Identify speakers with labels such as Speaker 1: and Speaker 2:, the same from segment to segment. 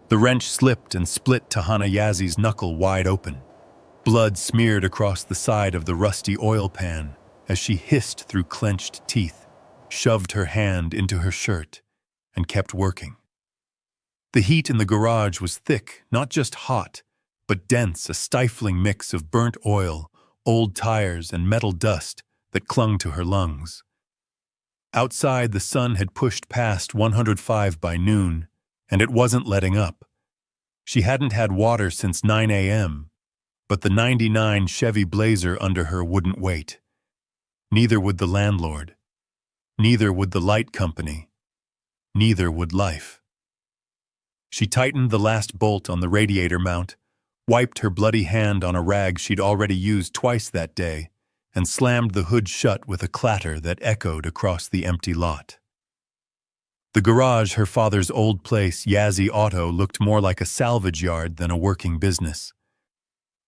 Speaker 1: The wrench slipped and split Tahana Yazi's knuckle wide open. Blood smeared across the side of the rusty oil pan as she hissed through clenched teeth, shoved her hand into her shirt, and kept working. The heat in the garage was thick, not just hot, but dense, a stifling mix of burnt oil, old tires, and metal dust that clung to her lungs. Outside, the sun had pushed past 105 by noon, and it wasn't letting up. She hadn't had water since 9 a.m., but the '99 Chevy Blazer under her wouldn't wait. Neither would the landlord. Neither would the light company. Neither would life. She tightened the last bolt on the radiator mount, wiped her bloody hand on a rag she'd already used twice that day, and slammed the hood shut with a clatter that echoed across the empty lot. The garage, her father's old place, Yazzie Auto, looked more like a salvage yard than a working business.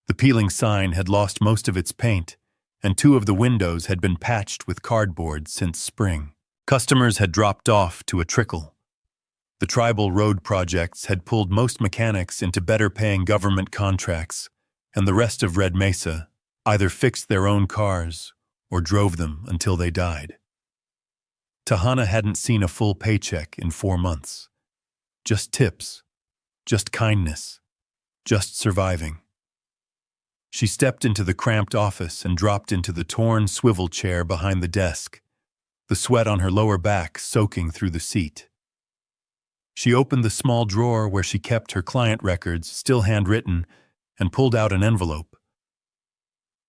Speaker 1: The peeling sign had lost most of its paint, and 2 of the windows had been patched with cardboard since spring. Customers had dropped off to a trickle. The tribal road projects had pulled most mechanics into better-paying government contracts, and the rest of Red Mesa either fixed their own cars or drove them until they died. Tahana hadn't seen a full paycheck in 4 months. Just tips, just kindness, just surviving. She stepped into the cramped office and dropped into the torn swivel chair behind the desk, the sweat on her lower back soaking through the seat. She opened the small drawer where she kept her client records, still handwritten, and pulled out an envelope.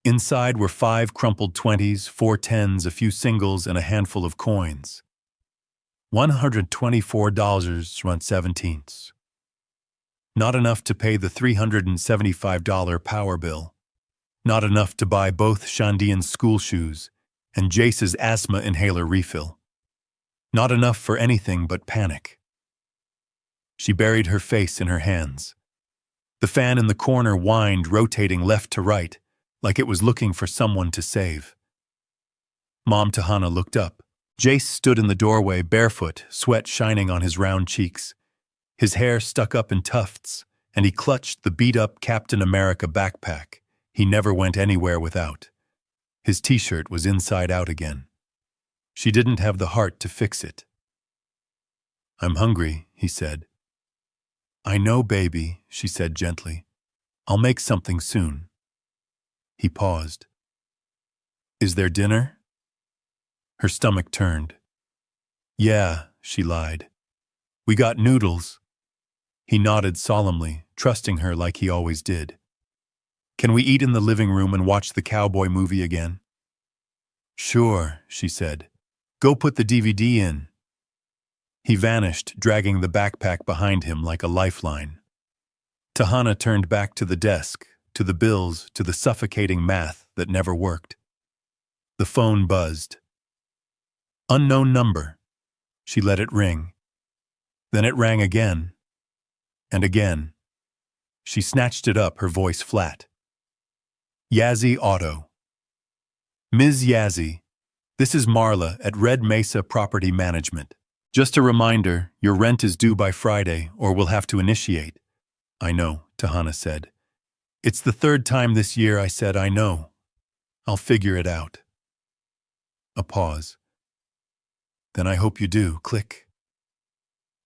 Speaker 1: Inside were 5 crumpled 20s, 4 10s, a few singles, and a handful of coins. $124.17. Not enough to pay the $375 power bill. Not enough to buy both Shandian's school shoes and Jace's asthma inhaler refill. Not enough for anything but panic. She buried her face in her hands. The fan in the corner whined, rotating left to right, like it was looking for someone to save. Mom Tahana looked up. Jace stood in the doorway, barefoot, sweat shining on his round cheeks. His hair stuck up in tufts, and he clutched the beat-up Captain America backpack he never went anywhere without. His t-shirt was inside out again. She didn't have the heart to fix it. "I'm hungry," he said. "I know, baby," she said gently. "I'll make something soon." He paused. "Is there dinner?" Her stomach turned. "Yeah," she lied. "We got noodles." He nodded solemnly, trusting her like he always did. "Can we eat in the living room and watch the cowboy movie again?" "Sure," she said. "Go put the DVD in." He vanished, dragging the backpack behind him like a lifeline. Tahana turned back to the desk, to the bills, to the suffocating math that never worked. The phone buzzed. Unknown number. She let it ring. Then it rang again. And again. She snatched it up, her voice flat. Yazzie Auto. "Ms. Yazzie, this is Marla at Red Mesa Property Management. Just a reminder, your rent is due by Friday or we'll have to initiate." "I know," Tahana said. "It's the 3rd time this year I said I know. I'll figure it out." A pause. "Then I hope you do." Click.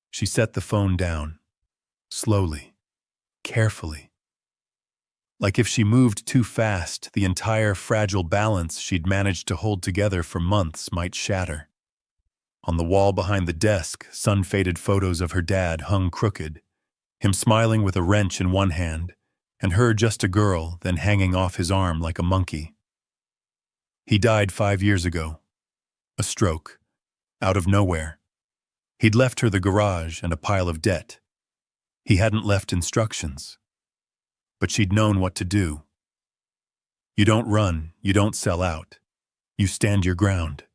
Speaker 1: She set the phone down. Slowly. Carefully. Like if she moved too fast, the entire fragile balance she'd managed to hold together for months might shatter. On the wall behind the desk, sun-faded photos of her dad hung crooked, him smiling with a wrench in one hand, and her just a girl, then hanging off his arm like a monkey. He died 5 years ago. A stroke. Out of nowhere. He'd left her the garage and a pile of debt. He hadn't left instructions. But she'd known what to do. You don't run, you don't sell out. You stand your ground.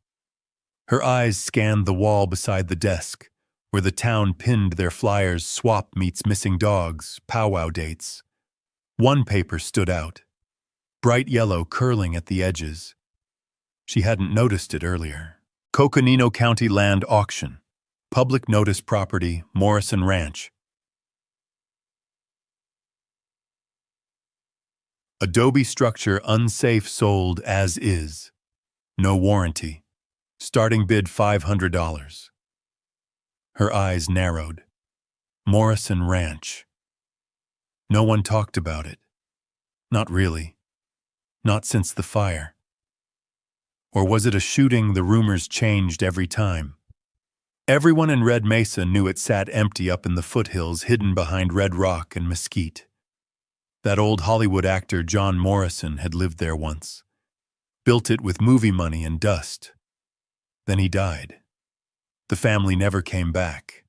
Speaker 1: Her eyes scanned the wall beside the desk, where the town pinned their flyers, swap meets missing dogs, powwow dates. One paper stood out, bright yellow curling at the edges. She hadn't noticed it earlier. Coconino County Land Auction. Public Notice Property, Morrison Ranch. Adobe structure unsafe, sold as is. No warranty. Starting bid $500. Her eyes narrowed. Morrison Ranch. No one talked about it. Not really. Not since the fire. Or was it a shooting the rumors changed every time? Everyone in Red Mesa knew it sat empty up in the foothills hidden behind Red Rock and Mesquite. That old Hollywood actor John Morrison had lived there once. Built it with movie money and dust. Then he died. The family never came back.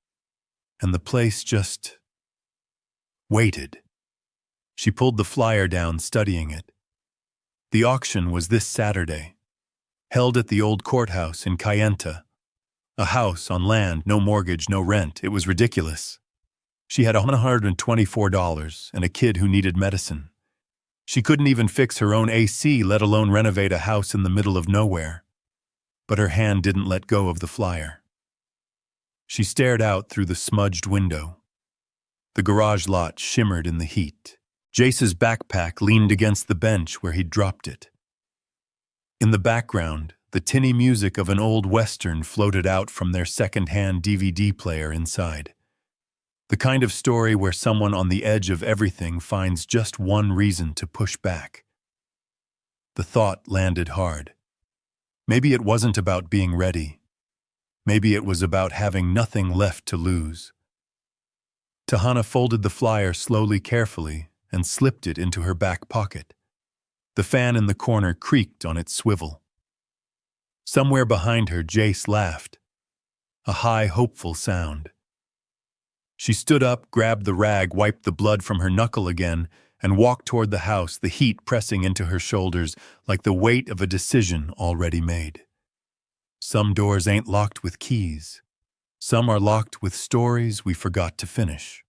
Speaker 1: And the place just waited. She pulled the flyer down, studying it. The auction was this Saturday, held at the old courthouse in Kayenta. A house on land, no mortgage, no rent. It was ridiculous. She had $124 and a kid who needed medicine. She couldn't even fix her own AC, let alone renovate a house in the middle of nowhere. But her hand didn't let go of the flyer. She stared out through the smudged window. The garage lot shimmered in the heat. Jace's backpack leaned against the bench where he'd dropped it. In the background, the tinny music of an old Western floated out from their second-hand DVD player inside. The kind of story where someone on the edge of everything finds just one reason to push back. The thought landed hard. Maybe it wasn't about being ready. Maybe it was about having nothing left to lose. Tahana folded the flyer slowly, carefully, and slipped it into her back pocket. The fan in the corner creaked on its swivel. Somewhere behind her, Jace laughed. A high, hopeful sound. She stood up, grabbed the rag, wiped the blood from her knuckle again, and walked toward the house, the heat pressing into her shoulders like the weight of a decision already made. Some doors ain't locked with keys. Some are locked with stories we forgot to finish.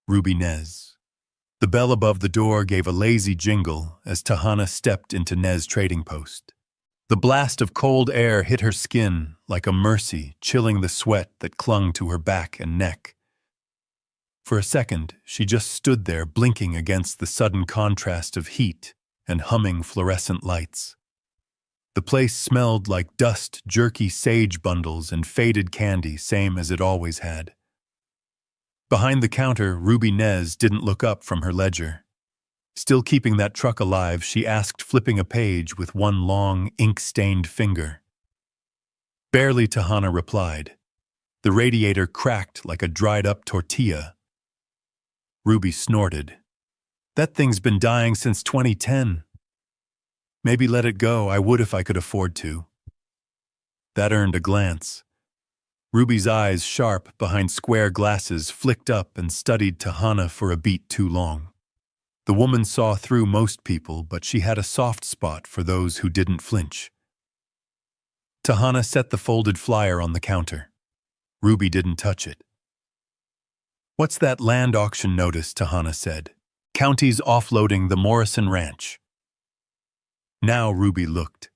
Speaker 1: Ruby Nez. The bell above the door gave a lazy jingle as Tahana stepped into Nez trading post. The blast of cold air hit her skin like a mercy, chilling the sweat that clung to her back and neck. For a second, she just stood there blinking against the sudden contrast of heat and humming fluorescent lights. The place smelled like dust, jerky sage bundles, and faded candy, same as it always had. Behind the counter, Ruby Nez didn't look up from her ledger. Still keeping that truck alive, she asked, flipping a page with one long, ink-stained finger. Barely, Tahana replied. The radiator cracked like a dried-up tortilla. Ruby snorted. That thing's been dying since 2010. Maybe let it go. I would if I could afford to. That earned a glance. Ruby's eyes, sharp behind square glasses, flicked up and studied Tahana for a beat too long. The woman saw through most people, but she had a soft spot for those who didn't flinch. Tahana set the folded flyer on the counter. Ruby didn't touch it. What's that land auction notice? Tahana said. County's offloading the Morrison Ranch. Now Ruby looked.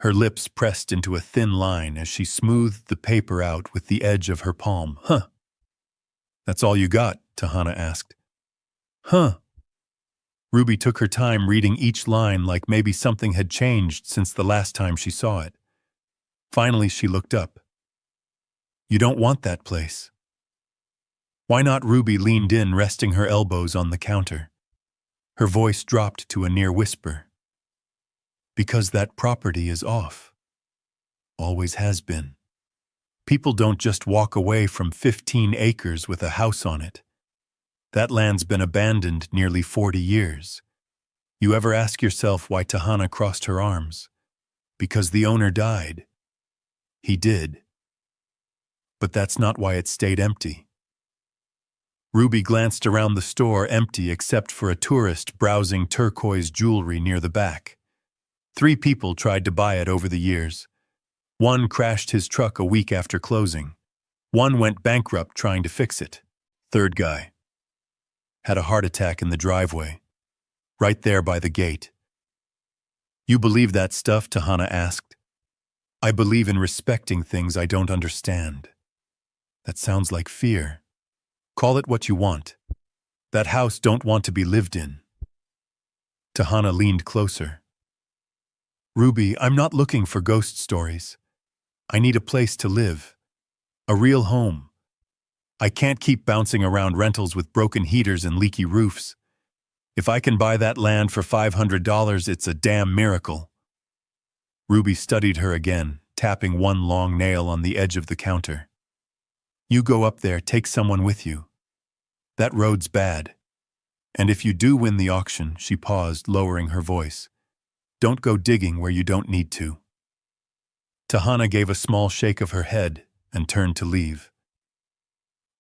Speaker 1: Her lips pressed into a thin line as she smoothed the paper out with the edge of her palm. Huh. That's all you got? Tahana asked. Huh. Ruby took her time reading each line like maybe something had changed since the last time she saw it. Finally, she looked up. You don't want that place. Why not? Ruby leaned in, resting her elbows on the counter. Her voice dropped to a near whisper. Because that property is off. Always has been. People don't just walk away from 15 acres with a house on it. That land's been abandoned nearly 40 years. You ever ask yourself why Tahana crossed her arms? Because the owner died. He did. But that's not why it stayed empty. Ruby glanced around the store, empty except for a tourist browsing turquoise jewelry near the back. 3 people tried to buy it over the years. One crashed his truck a week after closing. One went bankrupt trying to fix it. Third guy had a heart attack in the driveway, right there by the gate. You believe that stuff? Tahana asked. I believe in respecting things I don't understand. That sounds like fear. Call it what you want. That house don't want to be lived in. Tahana leaned closer. Ruby, I'm not looking for ghost stories. I need a place to live. A real home. I can't keep bouncing around rentals with broken heaters and leaky roofs. If I can buy that land for $500, it's a damn miracle. Ruby studied her again, tapping one long nail on the edge of the counter. You go up there, take someone with you. That road's bad. And if you do win the auction, she paused, lowering her voice, don't go digging where you don't need to. Tahana gave a small shake of her head and turned to leave.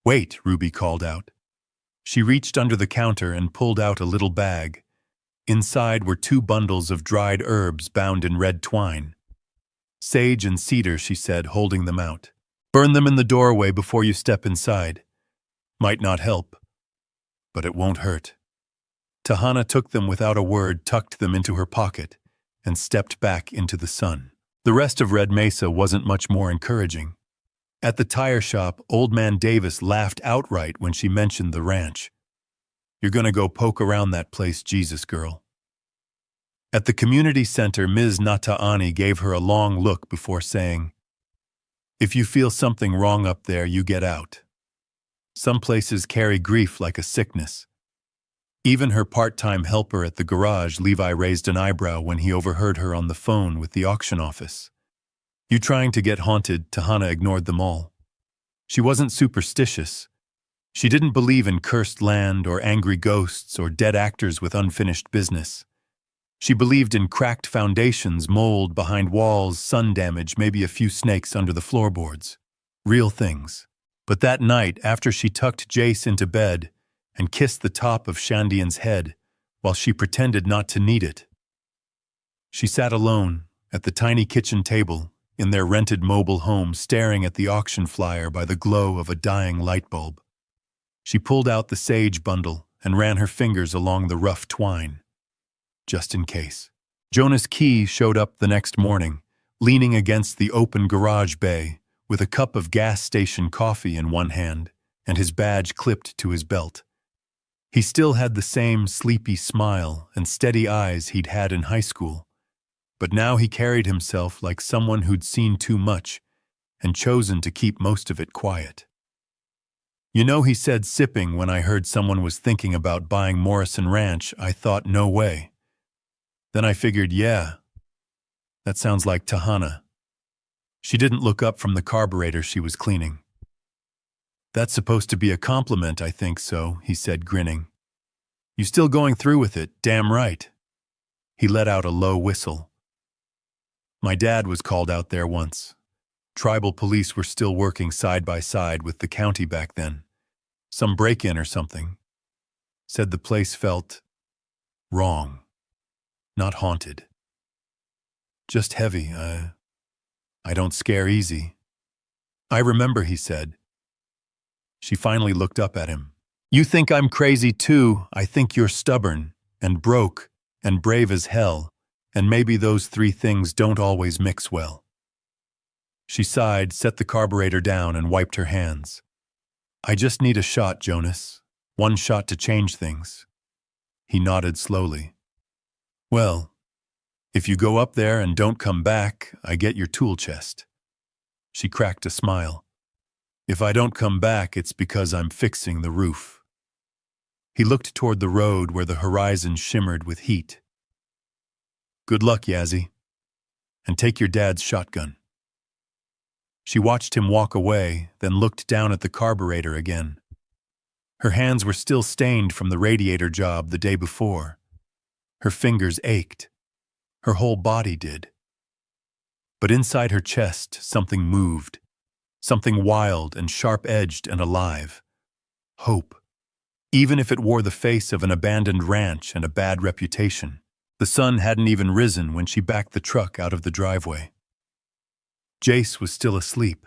Speaker 1: Wait, Ruby called out. She reached under the counter and pulled out a little bag. Inside were 2 bundles of dried herbs bound in red twine. Sage and cedar, she said, holding them out. Burn them in the doorway before you step inside. Might not help, but it won't hurt. Tahana took them without a word, tucked them into her pocket, and stepped back into the sun. The rest of Red Mesa wasn't much more encouraging. At the tire shop, Old Man Davis laughed outright when she mentioned the ranch. You're gonna go poke around that place, Jesus girl. At the community center, Ms. Nataani gave her a long look before saying, if you feel something wrong up there, you get out. Some places carry grief like a sickness. Even her part-time helper at the garage, Levi, raised an eyebrow when he overheard her on the phone with the auction office. You trying to get haunted? Tahana ignored them all. She wasn't superstitious. She didn't believe in cursed land or angry ghosts or dead actors with unfinished business. She believed in cracked foundations, mold behind walls, sun damage, maybe a few snakes under the floorboards. Real things. But that night, after she tucked Jace into bed and kissed the top of Shandian's head while she pretended not to need it, she sat alone at the tiny kitchen table in their rented mobile home, staring at the auction flyer by the glow of a dying light bulb. She pulled out the sage bundle and ran her fingers along the rough twine. Just in case. Jonas Key showed up the next morning, leaning against the open garage bay, with a cup of gas station coffee in one hand and his badge clipped to his belt. He still had the same sleepy smile and steady eyes he'd had in high school, but now he carried himself like someone who'd seen too much and chosen to keep most of it quiet. You know, he said, sipping, when I heard someone was thinking about buying Morrison Ranch, I thought, no way. Then I figured, yeah, that sounds like Tahana. She didn't look up from the carburetor she was cleaning. That's supposed to be a compliment, I think so, he said, grinning. You still going through with it, damn right. He let out a low whistle. My dad was called out there once. Tribal police were still working side by side with the county back then. Some break-in or something. Said the place felt wrong, not haunted. Just heavy. I don't scare easy. I remember, he said. She finally looked up at him. You think I'm crazy too. I think you're stubborn and broke and brave as hell, and maybe those 3 things don't always mix well. She sighed, set the carburetor down, and wiped her hands. I just need a shot, Jonas. 1 shot to change things. He nodded slowly. Well, if you go up there and don't come back, I get your tool chest. She cracked a smile. If I don't come back, it's because I'm fixing the roof. He looked toward the road where the horizon shimmered with heat. Good luck, Yazzie. And take your dad's shotgun. She watched him walk away, then looked down at the carburetor again. Her hands were still stained from the radiator job the day before. Her fingers ached. Her whole body did. But inside her chest, something moved. Something wild and sharp-edged and alive. Hope. Even if it wore the face of an abandoned ranch and a bad reputation. The sun hadn't even risen when she backed the truck out of the driveway. Jace was still asleep.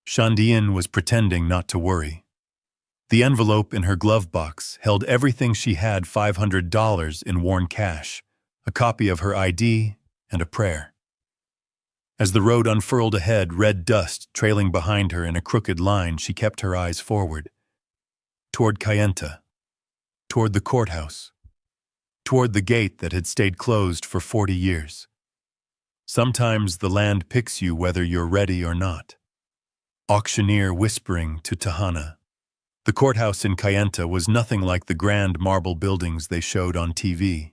Speaker 1: Shandian was pretending not to worry. The envelope in her glove box held everything she had, $500 in worn cash, a copy of her ID, and a prayer. As the road unfurled ahead, red dust trailing behind her in a crooked line, she kept her eyes forward. Toward Kayenta. Toward the courthouse. toward the gate that had stayed closed for 40 years. Sometimes the land picks you whether you're ready or not. Auctioneer whispering to Tahana. The courthouse in Kayenta was nothing like the grand marble buildings they showed on TV.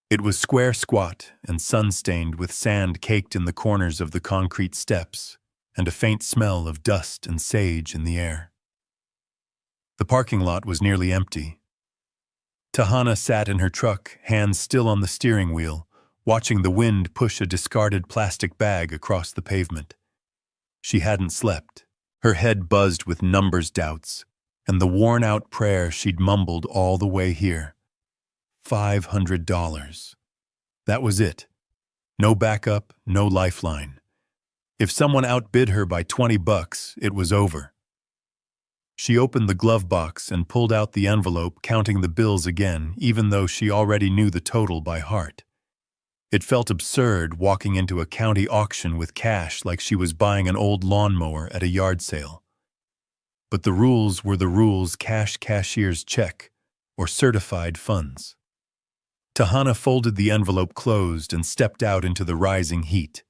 Speaker 1: It was square squat and sun-stained with sand caked in the corners of the concrete steps and a faint smell of dust and sage in the air. The parking lot was nearly empty. Tahana sat in her truck, hands still on the steering wheel, watching the wind push a discarded plastic bag across the pavement. She hadn't slept. Her head buzzed with numbers doubts and the worn-out prayer she'd mumbled all the way here. $500. That was it. No backup, no lifeline. If someone outbid her by $20, it was over. She opened the glove box and pulled out the envelope, counting the bills again, even though she already knew the total by heart. It felt absurd walking into a county auction with cash like she was buying an old lawnmower at a yard sale. But the rules were the rules: cash cashier's check or certified funds. Tahana folded the envelope closed and stepped out into the rising heat.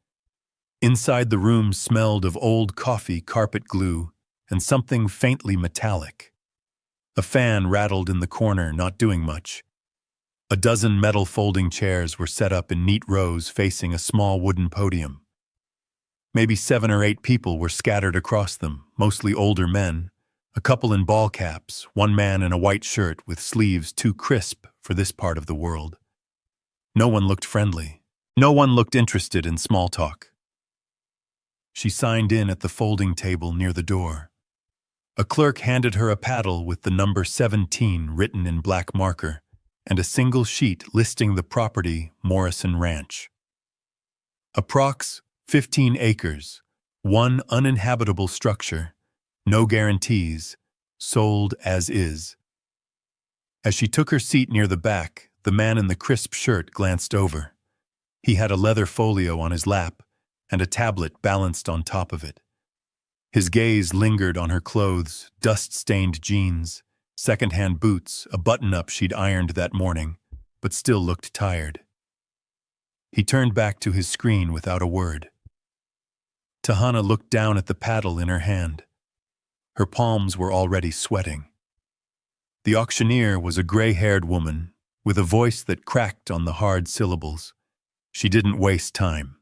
Speaker 1: Inside the room smelled of old coffee, carpet glue, and something faintly metallic. A fan rattled in the corner, not doing much. A dozen metal folding chairs were set up in neat rows facing a small wooden podium. Maybe 7 or 8 people were scattered across them, mostly older men, a couple in ball caps, one man in a white shirt with sleeves too crisp for this part of the world. No one looked friendly. No one looked interested in small talk. She signed in at the folding table near the door. A clerk handed her a paddle with the number 17 written in black marker and a single sheet listing the property, Morrison Ranch. Approx 15 acres, one uninhabitable structure, no guarantees, sold as is. As she took her seat near the back, the man in the crisp shirt glanced over. He had a leather folio on his lap and a tablet balanced on top of it. His gaze lingered on her clothes, dust-stained jeans, second-hand boots, a button-up she'd ironed that morning, but still looked tired. He turned back to his screen without a word. Tahana looked down at the paddle in her hand. Her palms were already sweating. The auctioneer was a gray-haired woman with a voice that cracked on the hard syllables. She didn't waste time.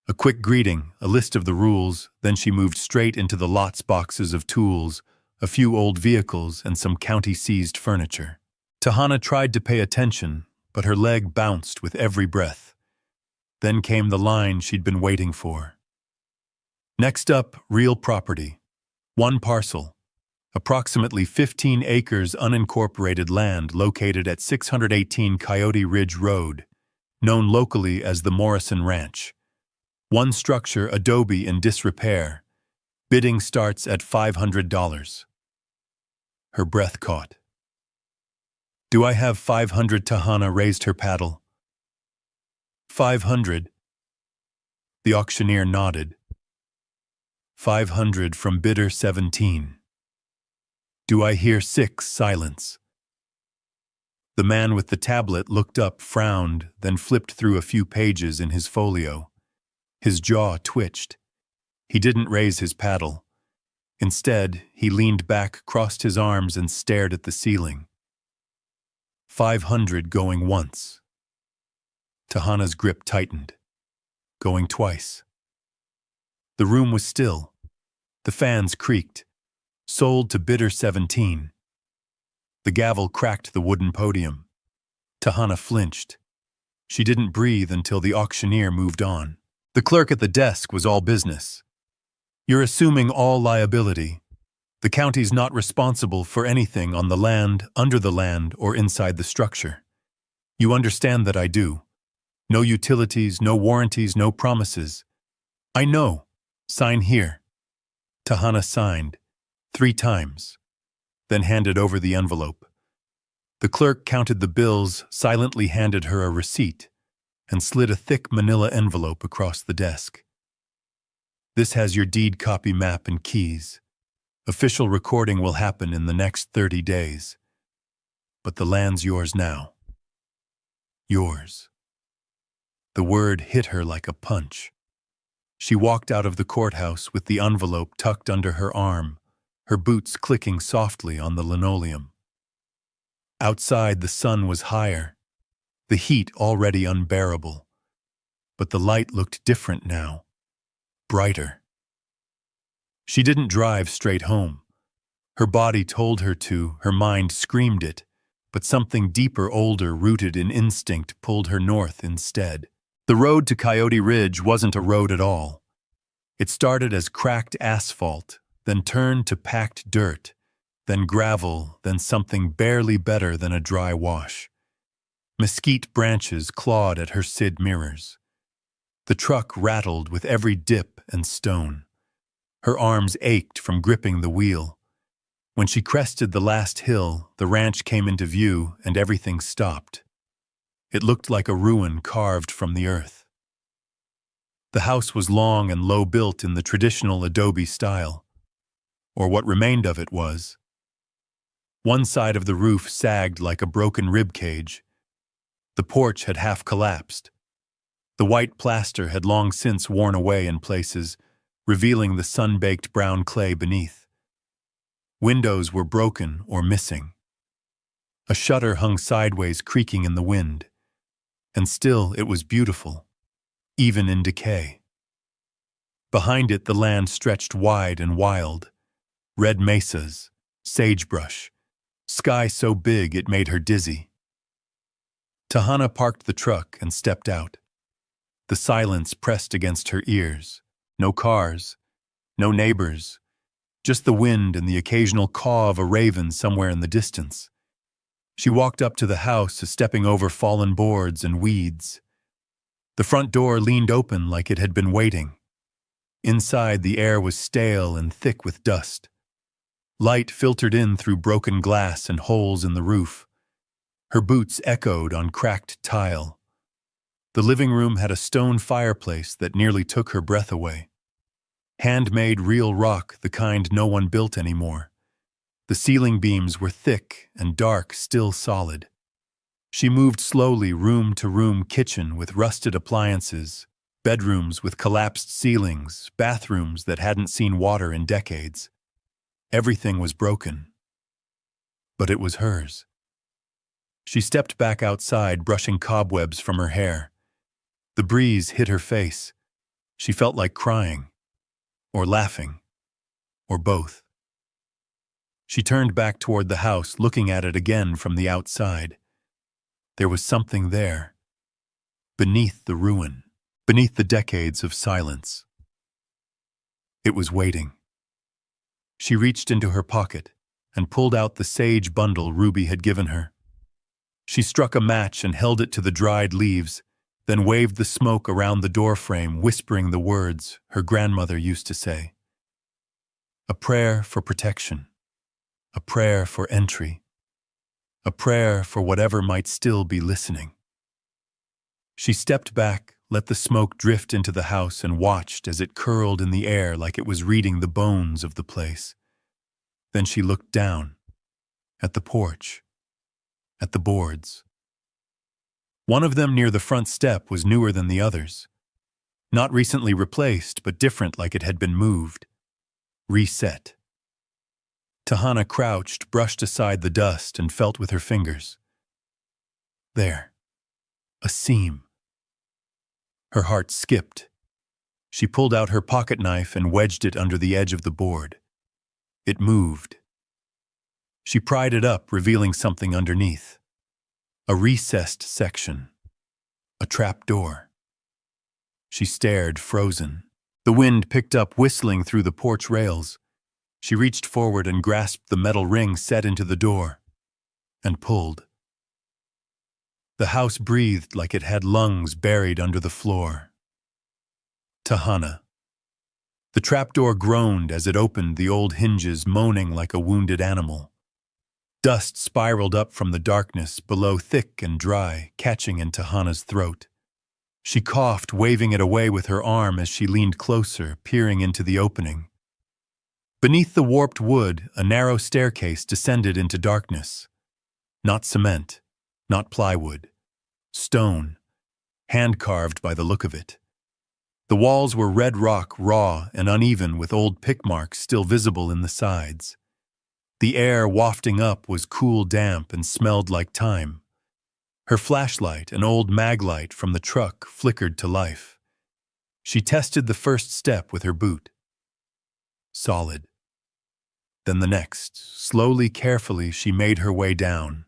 Speaker 1: A quick greeting, a list of the rules, then she moved straight into the lots boxes of tools, a few old vehicles, and some county-seized furniture. Tahana tried to pay attention, but her leg bounced with every breath. Then came the line she'd been waiting for. Next up, real property. One parcel. Approximately 15 acres unincorporated land located at 618 Coyote Ridge Road, known locally as the Morrison Ranch. One structure, adobe in disrepair. Bidding starts at $500. Her breath caught. "Do I have 500? Tahana raised her paddle. 500. The auctioneer nodded. 500 from bidder 17. "Do I hear 6? Silence. The man with the tablet looked up, frowned, then flipped through a few pages in his folio. His jaw twitched. He didn't raise his paddle. Instead, he leaned back, crossed his arms, and stared at the ceiling. 500 going once. Tahana's grip tightened. Going twice. The room was still. The fans creaked. Sold to bidder 17. The gavel cracked the wooden podium. Tahana flinched. She didn't breathe until the auctioneer moved on. The clerk at the desk was all business. "You're assuming all liability. The county's not responsible for anything on the land, under the land, or inside the structure. You understand that I do. No utilities, no warranties, no promises. I know. Sign here." Tahana signed, 3 times, then handed over the envelope. The clerk counted the bills, silently handed her a receipt, and slid a thick manila envelope across the desk. "This has your deed copy, map, and keys. Official recording will happen in the next 30 days. But the land's yours now." Yours. The word hit her like a punch. She walked out of the courthouse with the envelope tucked under her arm, her boots clicking softly on the linoleum. Outside, the sun was higher, the heat already unbearable. But the light looked different now, brighter. She didn't drive straight home. Her body told her to, her mind screamed it, but something deeper, older, rooted in instinct pulled her north instead. The road to Coyote Ridge wasn't a road at all. It started as cracked asphalt, then turned to packed dirt, then gravel, then something barely better than a dry wash. Mesquite branches clawed at her side mirrors. The truck rattled with every dip and stone. Her arms ached from gripping the wheel. When she crested the last hill, the ranch came into view and everything stopped. It looked like a ruin carved from the earth. The house was long and low-built in the traditional adobe style, or what remained of it was. One side of the roof sagged like a broken rib cage. The porch had half collapsed. The white plaster had long since worn away in places, revealing the sun-baked brown clay beneath. Windows were broken or missing. A shutter hung sideways, creaking in the wind. And still it was beautiful, even in decay. Behind it the land stretched wide and wild. Red mesas, sagebrush, sky so big it made her dizzy. Tahana parked the truck and stepped out. The silence pressed against her ears. No cars, no neighbors, just the wind and the occasional caw of a raven somewhere in the distance. She walked up to the house, stepping over fallen boards and weeds. The front door leaned open like it had been waiting. Inside, the air was stale and thick with dust. Light filtered in through broken glass and holes in the roof. Her boots echoed on cracked tile. The living room had a stone fireplace that nearly took her breath away. Handmade real rock, the kind no one built anymore. The ceiling beams were thick and dark, still solid. She moved slowly room to room, kitchen with rusted appliances, bedrooms with collapsed ceilings, bathrooms that hadn't seen water in decades. Everything was broken. But it was hers. She stepped back outside, brushing cobwebs from her hair. The breeze hit her face. She felt like crying, or laughing, or both. She turned back toward the house, looking at it again from the outside. There was something there, beneath the ruin, beneath the decades of silence. It was waiting. She reached into her pocket and pulled out the sage bundle Ruby had given her. She struck a match and held it to the dried leaves, then waved the smoke around the doorframe, whispering the words her grandmother used to say. A prayer for protection, a prayer for entry, a prayer for whatever might still be listening. She stepped back, let the smoke drift into the house, and watched as it curled in the air like it was reading the bones of the place. Then she looked down, at the porch, at the boards. One of them near the front step was newer than the others. Not recently replaced, but different, like it had been moved. Reset. Tahana crouched, brushed aside the dust, and felt with her fingers. There. A seam. Her heart skipped. She pulled out her pocket knife and wedged it under the edge of the board. It moved. She pried it up, revealing something underneath. A recessed section. A trap door. She stared, frozen. The wind picked up, whistling through the porch rails. She reached forward and grasped the metal ring set into the door, and pulled. The house breathed like it had lungs buried under the floor. Tahana. The trapdoor groaned as it opened, the old hinges moaning like a wounded animal. Dust spiraled up from the darkness below, thick and dry, catching in Tahana's throat. She coughed, waving it away with her arm as she leaned closer, peering into the opening. Beneath the warped wood, a narrow staircase descended into darkness. Not cement, not plywood. stone, hand-carved by the look of it. The walls were red rock, raw and uneven, with old pick marks still visible in the sides. The air wafting up was cool, damp, and smelled like thyme. Her flashlight, an old mag light from the truck, flickered to life. She tested the first step with her boot. Solid. Then the next. Slowly, carefully, she made her way down.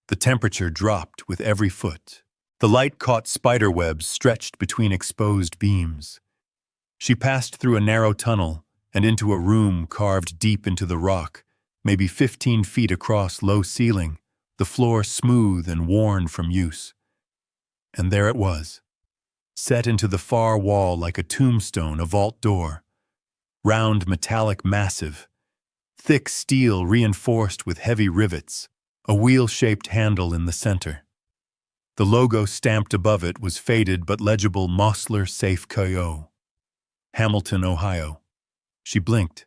Speaker 1: The temperature dropped with every foot. The light caught spider webs stretched between exposed beams. She passed through a narrow tunnel and into a room carved deep into the rock, maybe 15 feet across, low ceiling, the floor smooth and worn from use. And there it was, set into the far wall like a tombstone, a vault door. Round, metallic, massive. Thick steel reinforced with heavy rivets, a wheel-shaped handle in the center. The logo stamped above it was faded but legible: Mosler Safe Co., Hamilton, Ohio. She blinked.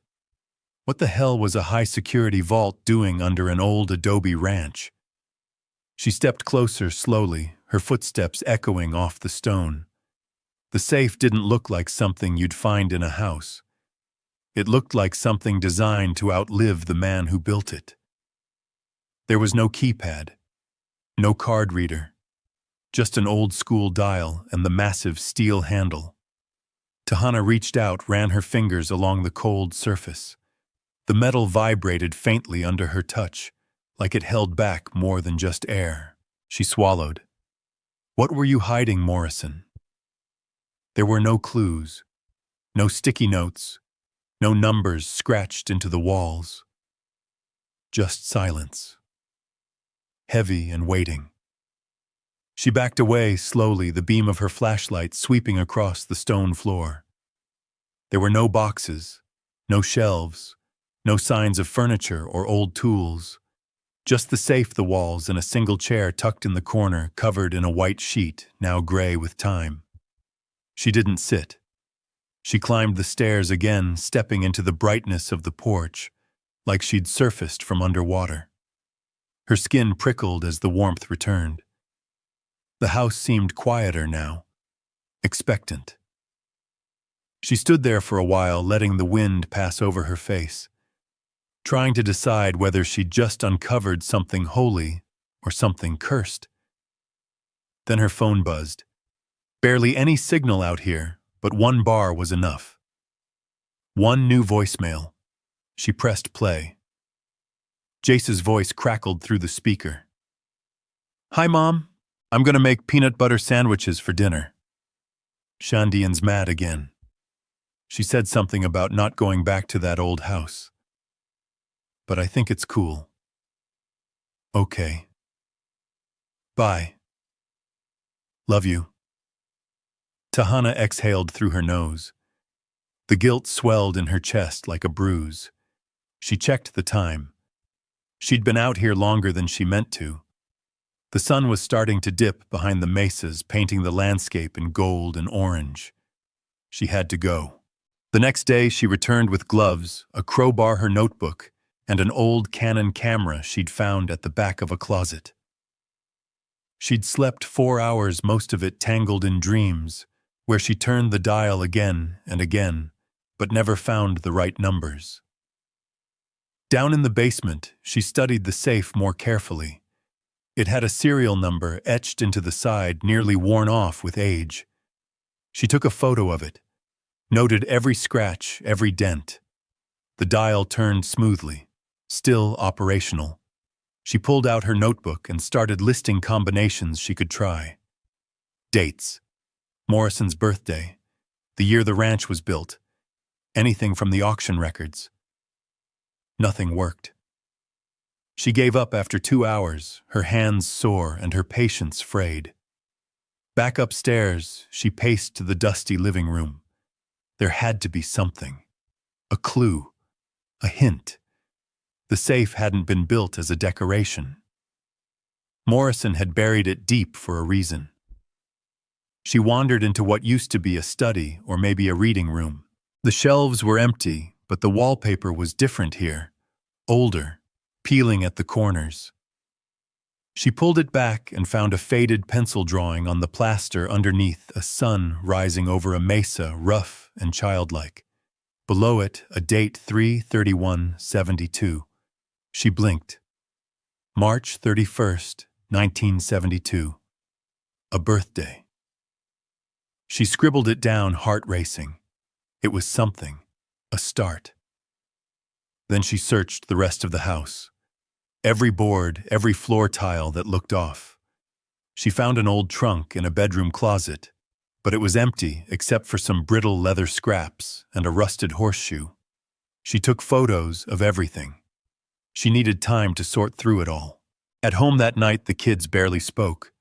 Speaker 1: What the hell was a high-security vault doing under an old adobe ranch? She stepped closer slowly, her footsteps echoing off the stone. The safe didn't look like something you'd find in a house. It looked like something designed to outlive the man who built it. There was no keypad, no card reader, just an old-school dial and the massive steel handle. Tahana reached out, ran her fingers along the cold surface. The metal vibrated faintly under her touch, like it held back more than just air. She swallowed. What were you hiding, Morrison? There were no clues, no sticky notes, no numbers scratched into the walls. Just silence. Heavy and waiting. She backed away slowly, the beam of her flashlight sweeping across the stone floor. There were no boxes, no shelves, no signs of furniture or old tools. Just the safe, the walls, and a single chair tucked in the corner, covered in a white sheet, now gray with time. She didn't sit. She climbed the stairs again, stepping into the brightness of the porch, like she'd surfaced from underwater. Her skin prickled as the warmth returned. The house seemed quieter now, expectant. She stood there for a while, letting the wind pass over her face, trying to decide whether she'd just uncovered something holy or something cursed. Then her phone buzzed. Barely any signal out here, but one bar was enough. One new voicemail. She pressed play. Jace's voice crackled through the speaker. Hi, Mom. I'm gonna make peanut butter sandwiches for dinner. Shandian's mad again. She said something about not going back to that old house. But I think it's cool. Okay. Bye. Love you. Tahana exhaled through her nose. The guilt swelled in her chest like a bruise. She checked the time. She'd been out here longer than she meant to. The sun was starting to dip behind the mesas, painting the landscape in gold and orange. She had to go. The next day she returned with gloves, a crowbar, her notebook, and an old Canon camera she'd found at the back of a closet. She'd slept 4 hours, most of it tangled in dreams, where she turned the dial again and again, but never found the right numbers. Down in the basement, she studied the safe more carefully. It had a serial number etched into the side, nearly worn off with age. She took a photo of it, noted every scratch, every dent. The dial turned smoothly, still operational. She pulled out her notebook and started listing combinations she could try. Dates. Morrison's birthday, the year the ranch was built, anything from the auction records. Nothing worked. She gave up after 2 hours, her hands sore and her patience frayed. Back upstairs, she paced to the dusty living room. There had to be something. A clue. A hint. The safe hadn't been built as a decoration. Morrison had buried it deep for a reason. She wandered into what used to be a study or maybe a reading room. The shelves were empty, but the wallpaper was different here. Older, peeling at the corners. She pulled it back and found a faded pencil drawing on the plaster underneath, a sun rising over a mesa, rough and childlike. Below it, a date 3/31/72. She blinked. March 31st, 1972. A birthday. She scribbled it down, heart racing. It was something, a start. Then she searched the rest of the house. Every board, every floor tile that looked off. She found an old trunk in a bedroom closet, but it was empty except for some brittle leather scraps and a rusted horseshoe. She took photos of everything. She needed time to sort through it all. At home that night, the kids barely spoke.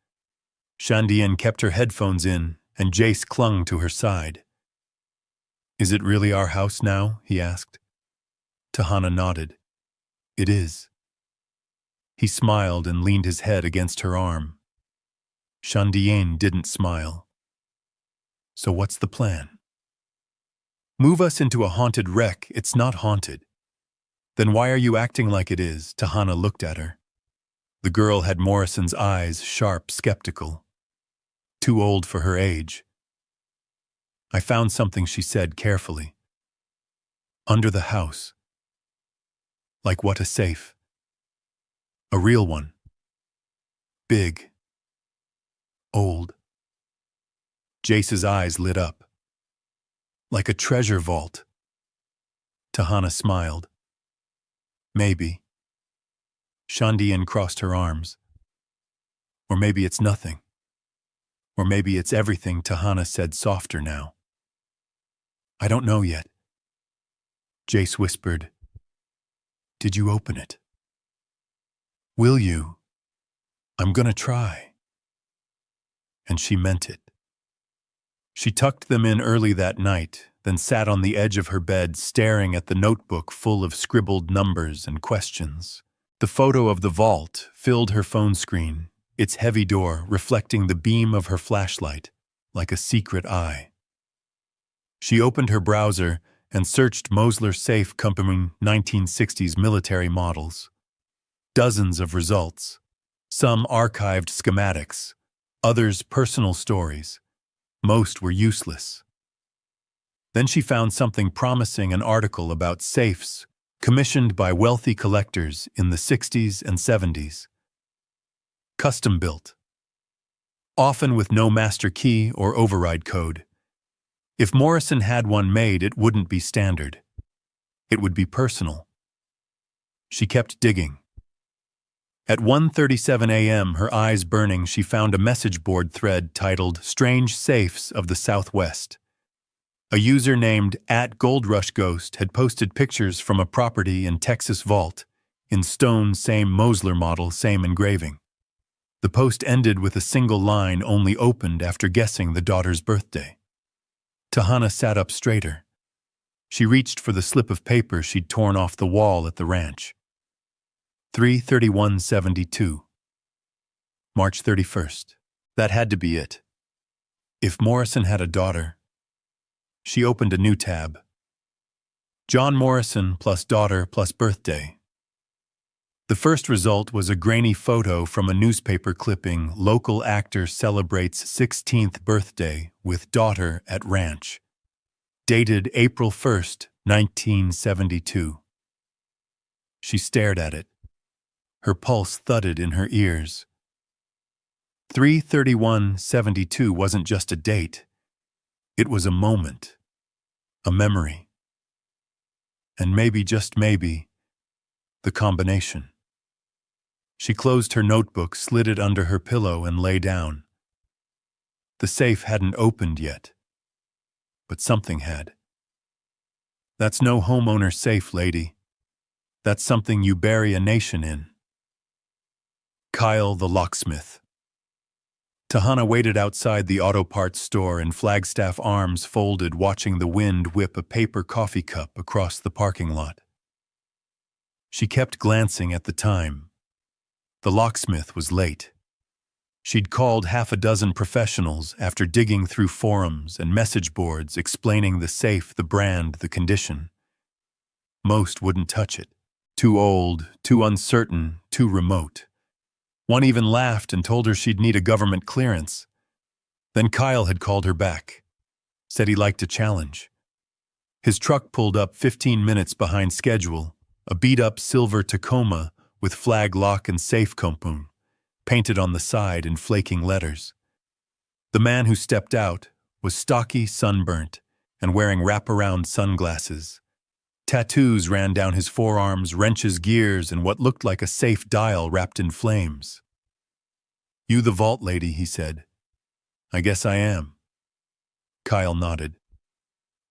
Speaker 1: Shandian kept her headphones in, and Jace clung to her side. "Is it really our house now?" he asked. Tahana nodded. "It is." He smiled and leaned his head against her arm. Shandian didn't smile. "So what's the plan?" "Move us into a haunted wreck. It's not haunted." "Then why are you acting like it is?" Tahana looked at her. The girl had Morrison's eyes, sharp, skeptical. Too old for her age. "I found something," she said carefully. "Under the house." "Like what, a safe?" "A real one. Big. Old." Jace's eyes lit up. "Like a treasure vault." Tahana smiled. "Maybe." Shandian crossed her arms. "Or maybe it's nothing. Or maybe it's everything," Tahana said softer now. "I don't know yet." Jace whispered, "Did you open it?" "Will you?" "I'm gonna try." And she meant it. She tucked them in early that night, then sat on the edge of her bed staring at the notebook full of scribbled numbers and questions. The photo of the vault filled her phone screen, its heavy door reflecting the beam of her flashlight like a secret eye. She opened her browser and searched Mosler Safe Company 1960s military models. Dozens of results, some archived schematics, others personal stories. Most were useless. Then she found something promising, an article about safes commissioned by wealthy collectors in the 60s and 70s. Custom-built, often with no master key or override code. If Morrison had one made, it wouldn't be standard. It would be personal. She kept digging. At 1:37 a.m., her eyes burning, she found a message board thread titled "Strange Safes of the Southwest." A user named @GoldRushGhost had posted pictures from a property in Texas vault, in stone, same Mosler model, same engraving. The post ended with a single line, only opened after guessing the daughter's birthday. Tahana sat up straighter. She reached for the slip of paper she'd torn off the wall at the ranch. 3/31/72. March 31st. That had to be it. If Morrison had a daughter. She opened a new tab. John Morrison plus daughter plus birthday. The first result was a grainy photo from a newspaper clipping. Local actor celebrates 16th birthday with daughter at ranch. Dated April 1st, 1972. She stared at it. Her pulse thudded in her ears. 3/31/72 wasn't just a date. It was a moment, a memory. And maybe, just maybe, the combination. She closed her notebook, slid it under her pillow, and lay down. The safe hadn't opened yet, but something had. That's no homeowner safe, lady. That's something you bury a nation in. Kyle the locksmith. Tahana waited outside the auto parts store in Flagstaff, arms folded, watching the wind whip a paper coffee cup across the parking lot. She kept glancing at the time. The locksmith was late. She'd called half a dozen professionals after digging through forums and message boards explaining the safe, the brand, the condition. Most wouldn't touch it. Too old, too uncertain, too remote. One even laughed and told her she'd need a government clearance. Then Kyle had called her back, said he liked a challenge. His truck pulled up 15 minutes behind schedule, a beat-up silver Tacoma with flag lock and safe compound, painted on the side in flaking letters. The man who stepped out was stocky, sunburnt, and wearing wraparound sunglasses. Tattoos ran down his forearms, wrenches, gears, and what looked like a safe dial wrapped in flames. "You the vault lady," he said. "I guess I am." Kyle nodded.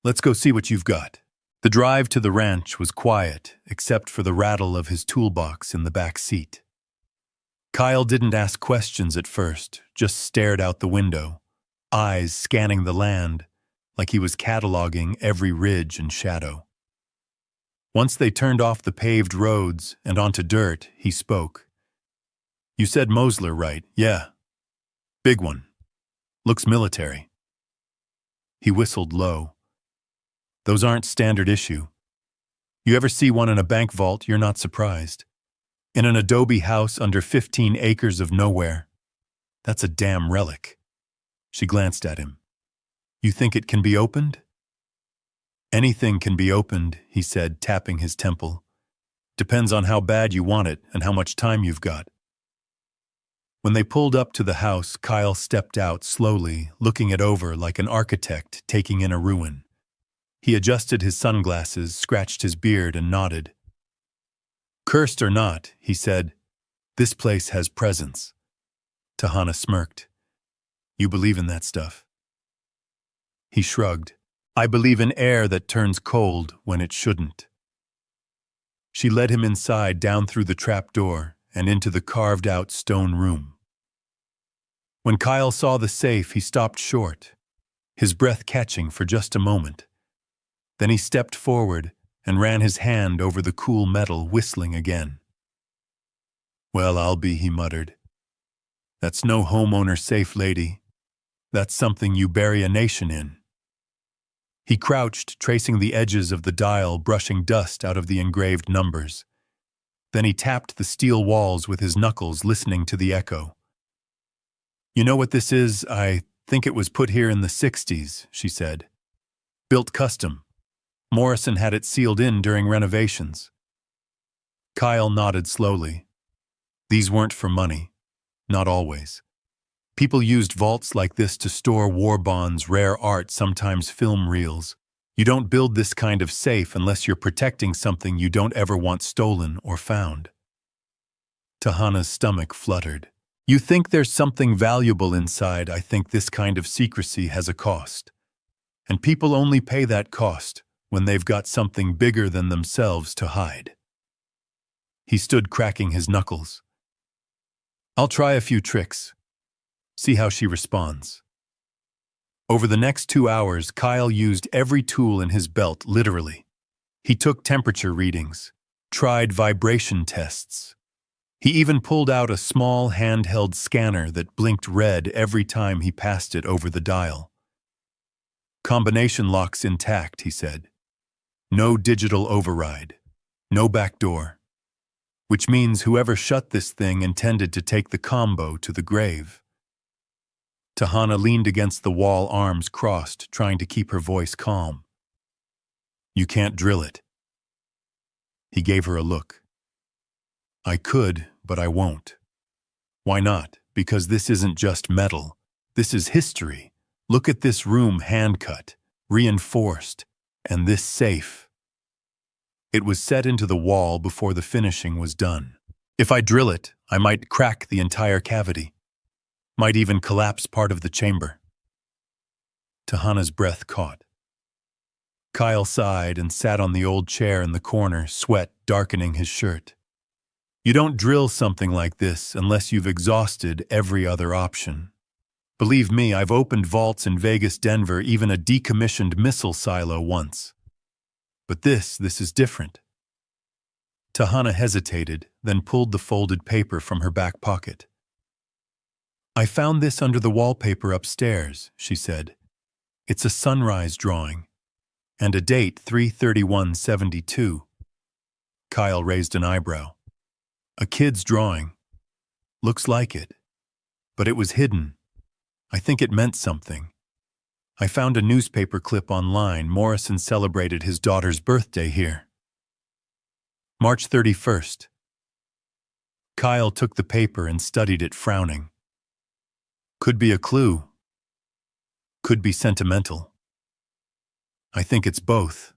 Speaker 1: "Let's go see what you've got." The drive to the ranch was quiet, except for the rattle of his toolbox in the back seat. Kyle didn't ask questions at first, just stared out the window, eyes scanning the land, like he was cataloging every ridge and shadow. Once they turned off the paved roads and onto dirt, he spoke. "You said Mosler, right? Yeah. Big one. Looks military." He whistled low. "Those aren't standard issue. You ever see one in a bank vault, you're not surprised. In an adobe house under 15 acres of nowhere. That's a damn relic." She glanced at him. "You think it can be opened?" "Anything can be opened," he said, tapping his temple. "Depends on how bad you want it and how much time you've got." When they pulled up to the house, Kyle stepped out slowly, looking it over like an architect taking in a ruin. He adjusted his sunglasses, scratched his beard, and nodded. "Cursed or not," he said, "this place has presence." Tahana smirked. "You believe in that stuff?" He shrugged. "I believe in air that turns cold when it shouldn't." She led him inside, down through the trap door, and into the carved-out stone room. When Kyle saw the safe, he stopped short, his breath catching for just a moment. Then he stepped forward and ran his hand over the cool metal, whistling again. "Well, I'll be," he muttered. "That's no homeowner safe, lady. That's something you bury a nation in." He crouched, tracing the edges of the dial, brushing dust out of the engraved numbers. Then he tapped the steel walls with his knuckles, listening to the echo. "You know what this is? I think it was put here in the 60s, she said. "Built custom. Morrison had it sealed in during renovations." Kyle nodded slowly. These weren't for money. Not always. People used vaults like this to store war bonds, rare art, sometimes film reels. You don't build this kind of safe unless you're protecting something you don't ever want stolen or found. Tahana's stomach fluttered. "You think there's something valuable inside. I think this kind of secrecy has a cost. And people only pay that cost when they've got something bigger than themselves to hide." He stood cracking his knuckles. "I'll try a few tricks. See how she responds." Over the next 2 hours, Kyle used every tool in his belt, literally. He took temperature readings, tried vibration tests. He even pulled out a small handheld scanner that blinked red every time he passed it over the dial. "Combination lock's intact," he said. "No digital override. No backdoor. Which means whoever shut this thing intended to take the combo to the grave." Tahana leaned against the wall, arms crossed, trying to keep her voice calm. "You can't drill it." He gave her a look. "I could, but I won't." "Why not?" "Because this isn't just metal. This is history. Look at this room, hand-cut, reinforced, and this safe." It was set into the wall before the finishing was done. "If I drill it, I might crack the entire cavity. Might even collapse part of the chamber." Tahana's breath caught. Kyle sighed and sat on the old chair in the corner, sweat darkening his shirt. "You don't drill something like this unless you've exhausted every other option. Believe me, I've opened vaults in Vegas, Denver, even a decommissioned missile silo once. But this is different." Tahana hesitated, then pulled the folded paper from her back pocket. "I found this under the wallpaper upstairs," she said. "It's a sunrise drawing, and a date 3/31/72. Kyle raised an eyebrow. "A kid's drawing." Looks like it. But it was hidden. I think it meant something. I found a newspaper clip online. Morrison celebrated his daughter's birthday here. March 31st. Kyle took the paper and studied it, frowning. Could be a clue. Could be sentimental. I think it's both.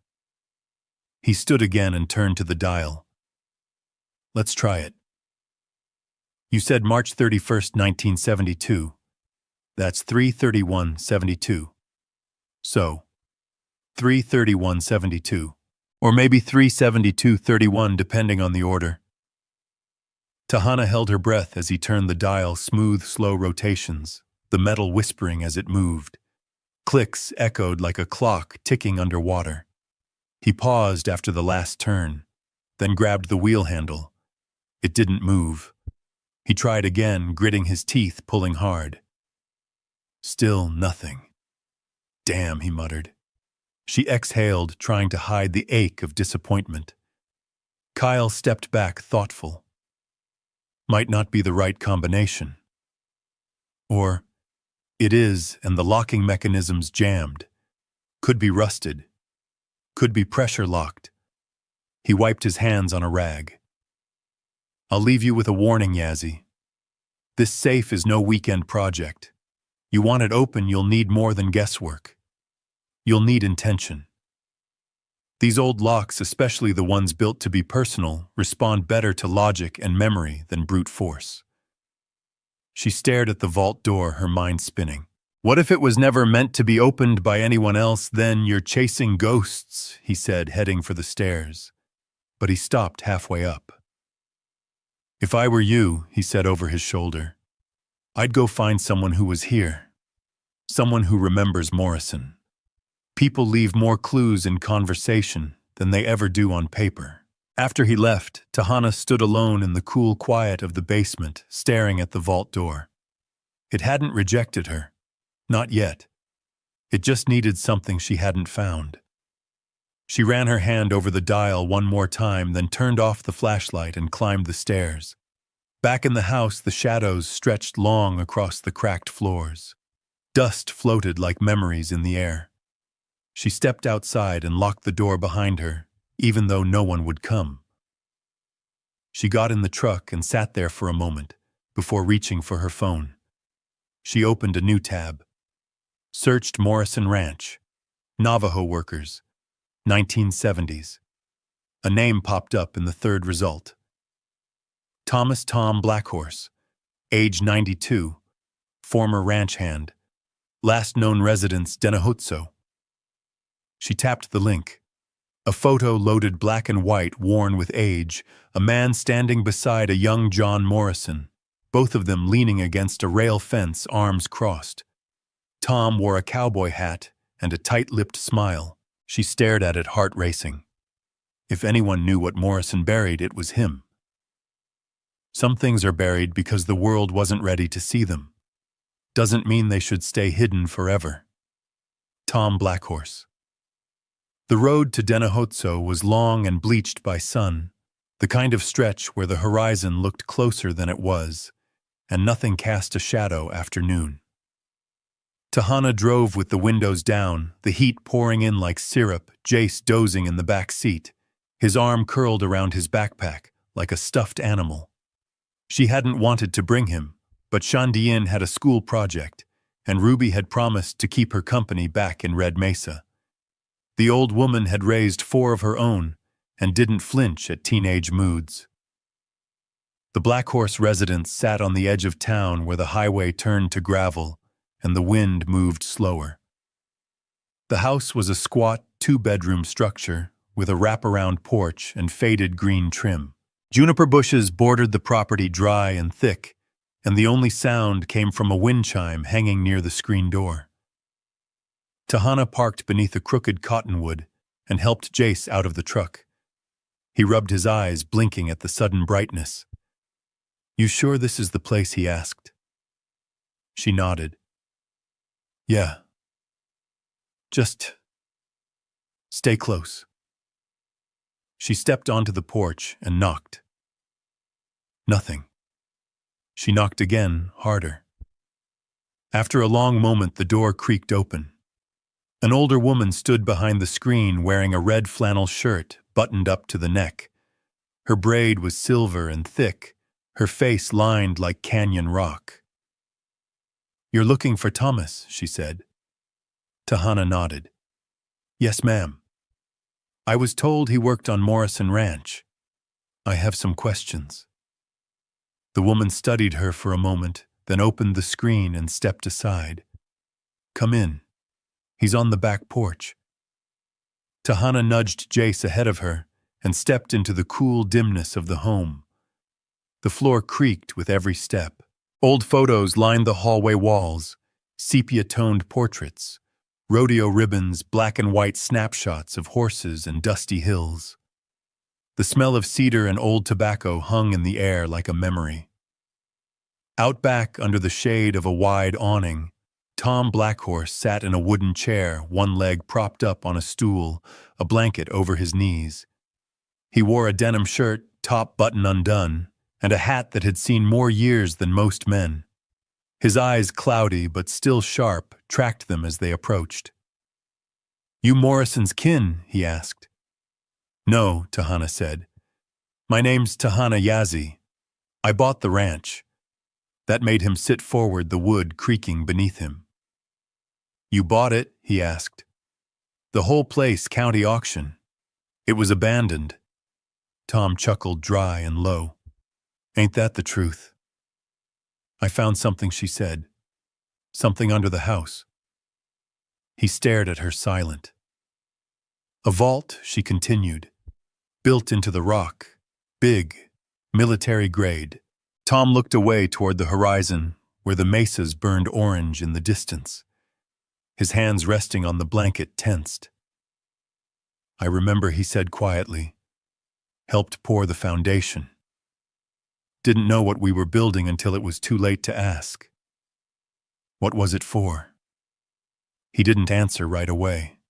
Speaker 1: He stood again and turned to the dial. Let's try it. You said March 31st, 1972. That's 3/31/72. So, 3/31/72. Or maybe 3/72/31 depending on the order. Tahana held her breath as he turned the dial, smooth, slow rotations, the metal whispering as it moved. Clicks echoed like a clock ticking underwater. He paused after the last turn, then grabbed the wheel handle. It didn't move. He tried again, gritting his teeth, pulling hard. Still nothing. Damn, he muttered. She exhaled, trying to hide the ache of disappointment. Kyle stepped back, thoughtful. Might not be the right combination. Or, it is, and the locking mechanism's jammed. Could be rusted. Could be pressure locked. He wiped his hands on a rag. I'll leave you with a warning, Yazzie. This safe is no weekend project. You want it open, you'll need more than guesswork. You'll need intention. These old locks, especially the ones built to be personal, respond better to logic and memory than brute force. She stared at the vault door, her mind spinning. What if it was never meant to be opened by anyone else? Then you're chasing ghosts, he said, heading for the stairs. But he stopped halfway up. If I were you, he said over his shoulder, I'd go find someone who was here. Someone who remembers Morrison. People leave more clues in conversation than they ever do on paper. After he left, Tahana stood alone in the cool quiet of the basement, staring at the vault door. It hadn't rejected her. Not yet. It just needed something she hadn't found. She ran her hand over the dial one more time, then turned off the flashlight and climbed the stairs. Back in the house, the shadows stretched long across the cracked floors. Dust floated like memories in the air. She stepped outside and locked the door behind her, even though no one would come. She got in the truck and sat there for a moment, before reaching for her phone. She opened a new tab. Searched Morrison Ranch, Navajo workers, 1970s. A name popped up in the third result. Thomas Tom Blackhorse, age 92, former ranch hand, last known residence Denahotso. She tapped the link. A photo loaded black and white, worn with age, a man standing beside a young John Morrison, both of them leaning against a rail fence, arms crossed. Tom wore a cowboy hat and a tight-lipped smile. She stared at it, heart racing. If anyone knew what Morrison buried, it was him. Some things are buried because the world wasn't ready to see them. Doesn't mean they should stay hidden forever. Tom Blackhorse. The road to Denahotso was long and bleached by sun, the kind of stretch where the horizon looked closer than it was, and nothing cast a shadow after noon. Tahana drove with the windows down, the heat pouring in like syrup, Jace dozing in the back seat, his arm curled around his backpack like a stuffed animal. She hadn't wanted to bring him, but Shandian had a school project, and Ruby had promised to keep her company back in Red Mesa. The old woman had raised 4 of her own and didn't flinch at teenage moods. The Blackhorse residence sat on the edge of town where the highway turned to gravel and the wind moved slower. The house was a squat 2-bedroom structure with a wraparound porch and faded green trim. Juniper bushes bordered the property, dry and thick, and the only sound came from a wind chime hanging near the screen door. Tahana parked beneath a crooked cottonwood and helped Jace out of the truck. He rubbed his eyes, blinking at the sudden brightness. "You sure this is the place?" he asked. She nodded. "Yeah. Just stay close." She stepped onto the porch and knocked. Nothing. She knocked again, harder. After a long moment, the door creaked open. An older woman stood behind the screen wearing a red flannel shirt buttoned up to the neck. Her braid was silver and thick, her face lined like canyon rock. "You're looking for Thomas," she said. Tahana nodded. "Yes, ma'am. I was told he worked on Morrison Ranch. I have some questions." The woman studied her for a moment, then opened the screen and stepped aside. "Come in. He's on the back porch." Tahana nudged Jace ahead of her and stepped into the cool dimness of the home. The floor creaked with every step. Old photos lined the hallway walls, sepia-toned portraits, rodeo ribbons, black and white snapshots of horses and dusty hills. The smell of cedar and old tobacco hung in the air like a memory. Out back, under the shade of a wide awning, Tom Blackhorse sat in a wooden chair, one leg propped up on a stool, a blanket over his knees. He wore a denim shirt, top button undone, and a hat that had seen more years than most men. His eyes, cloudy but still sharp, tracked them as they approached. "You Morrison's kin?" he asked. "No," Tahana said. "My name's Tahana Yazzie. I bought the ranch." That made him sit forward, the wood creaking beneath him. "You bought it?" he asked. "The whole place, county auction. It was abandoned." Tom chuckled dry and low. "Ain't that the truth?" "I found something," she said. "Something under the house." He stared at her, silent. "A vault," she continued, "built into the rock. Big, military grade." Tom looked away toward the horizon, where the mesas burned orange in the distance. His hands resting on the blanket tensed. "I remember," he said quietly. "Helped pour the foundation. Didn't know what we were building until it was too late to ask." "What was it for?" He didn't answer right away.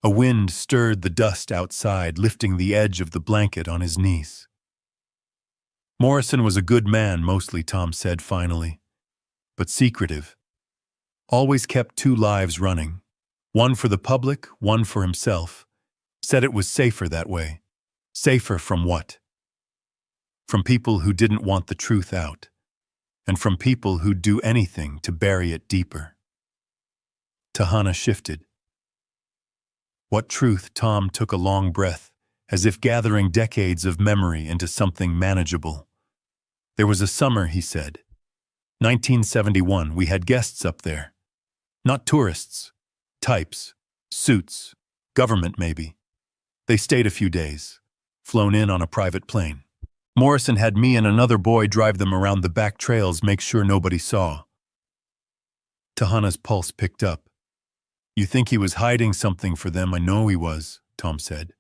Speaker 1: A wind stirred the dust outside, lifting the edge of the blanket on his knees. "Morrison was a good man, mostly," Tom said finally, "but secretive. Always kept two lives running. One for the public, one for himself. Said it was safer that way." "Safer from what?" "From people who didn't want the truth out, and from people who'd do anything to bury it deeper." Tahana shifted. "What truth?" Tom took a long breath, as if gathering decades of memory into something manageable. "There was a summer," he said. 1971, we had guests up there. Not tourists. Types. Suits. Government, maybe. They stayed a few days. Flown in on a private plane. Morrison had me and another boy drive them around the back trails, make sure nobody saw." Tahana's pulse picked up. "You think he was hiding something for them?" "I know he was," Tom said.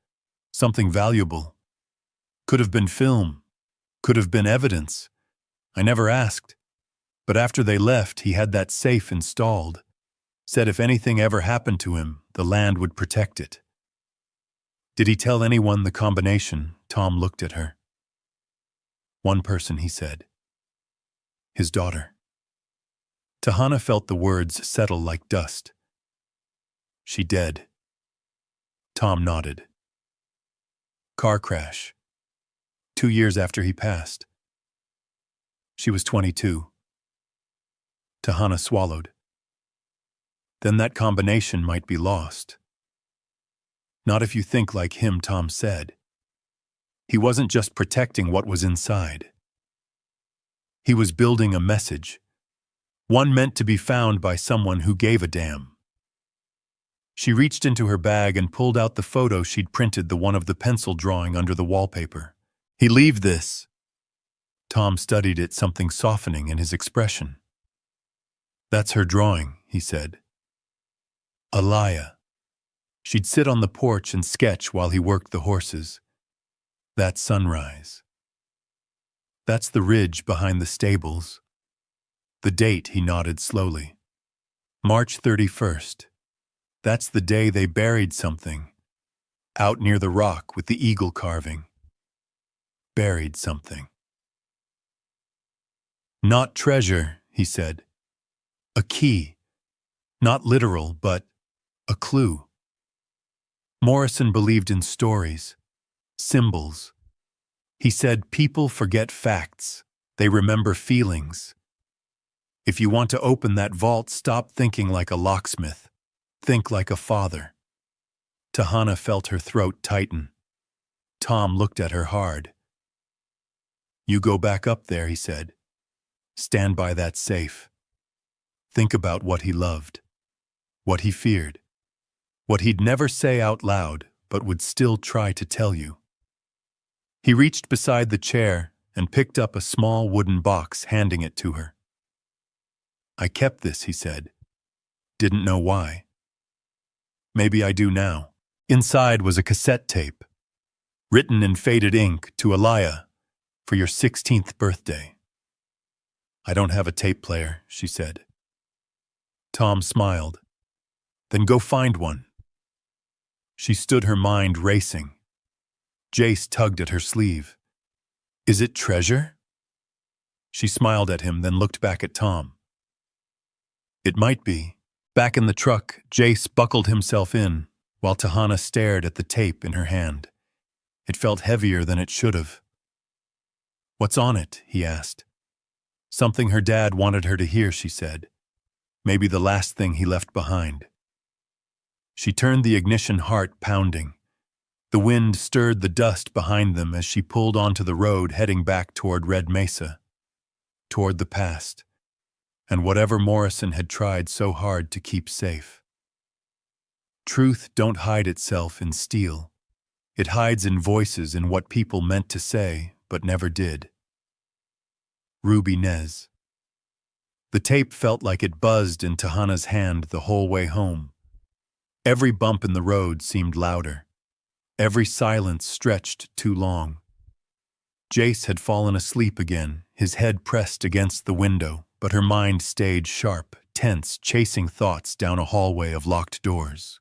Speaker 1: "Something valuable. Could have been film. Could have been evidence. I never asked. But after they left, he had that safe installed. Said if anything ever happened to him, the land would protect it." "Did he tell anyone the combination?" Tom looked at her. "One person," he said. "His daughter." Tahana felt the words settle like dust. "She dead?" Tom nodded. "Car crash. 2 years after he passed. She was 22. Tahana swallowed. "Then that combination might be lost." "Not if you think like him," Tom said. "He wasn't just protecting what was inside. He was building a message. One meant to be found by someone who gave a damn." She reached into her bag and pulled out the photo she'd printed, the one of the pencil drawing under the wallpaper. "He leave this." Tom studied it, something softening in his expression. "That's her drawing," he said. "Alaya. She'd sit on the porch and sketch while he worked the horses. That's sunrise. That's the ridge behind the stables. The date," he nodded slowly. "March 31st. That's the day they buried something. Out near the rock with the eagle carving. Buried something." Not treasure, he said. A key. Not literal, but a clue. Morrison believed in stories, symbols. He said people forget facts. They remember feelings. If you want to open that vault, stop thinking like a locksmith. Think like a father. Tahana felt her throat tighten. Tom looked at her hard. You go back up there, he said. Stand by that safe. Think about what he loved, what he feared, what he'd never say out loud but would still try to tell you. He reached beside the chair and picked up a small wooden box, handing it to her. I kept this, he said. Didn't know why. Maybe I do now. Inside was a cassette tape, written in faded ink to Aliyah for your 16th birthday. I don't have a tape player, she said. Tom smiled. Then go find one. She stood, her mind racing. Jace tugged at her sleeve. Is it treasure? She smiled at him, then looked back at Tom. It might be. Back in the truck, Jace buckled himself in, while Tahana stared at the tape in her hand. It felt heavier than it should have. What's on it? He asked. Something her dad wanted her to hear, she said. Maybe the last thing he left behind. She turned the ignition, heart pounding. The wind stirred the dust behind them as she pulled onto the road, heading back toward Red Mesa, toward the past, and whatever Morrison had tried so hard to keep safe. Truth don't hide itself in steel. It hides in voices, in what people meant to say but never did. Ruby Nez. The tape felt like it buzzed in Tahana's hand the whole way home. Every bump in the road seemed louder. Every silence stretched too long. Jace had fallen asleep again, his head pressed against the window, but her mind stayed sharp, tense, chasing thoughts down a hallway of locked doors.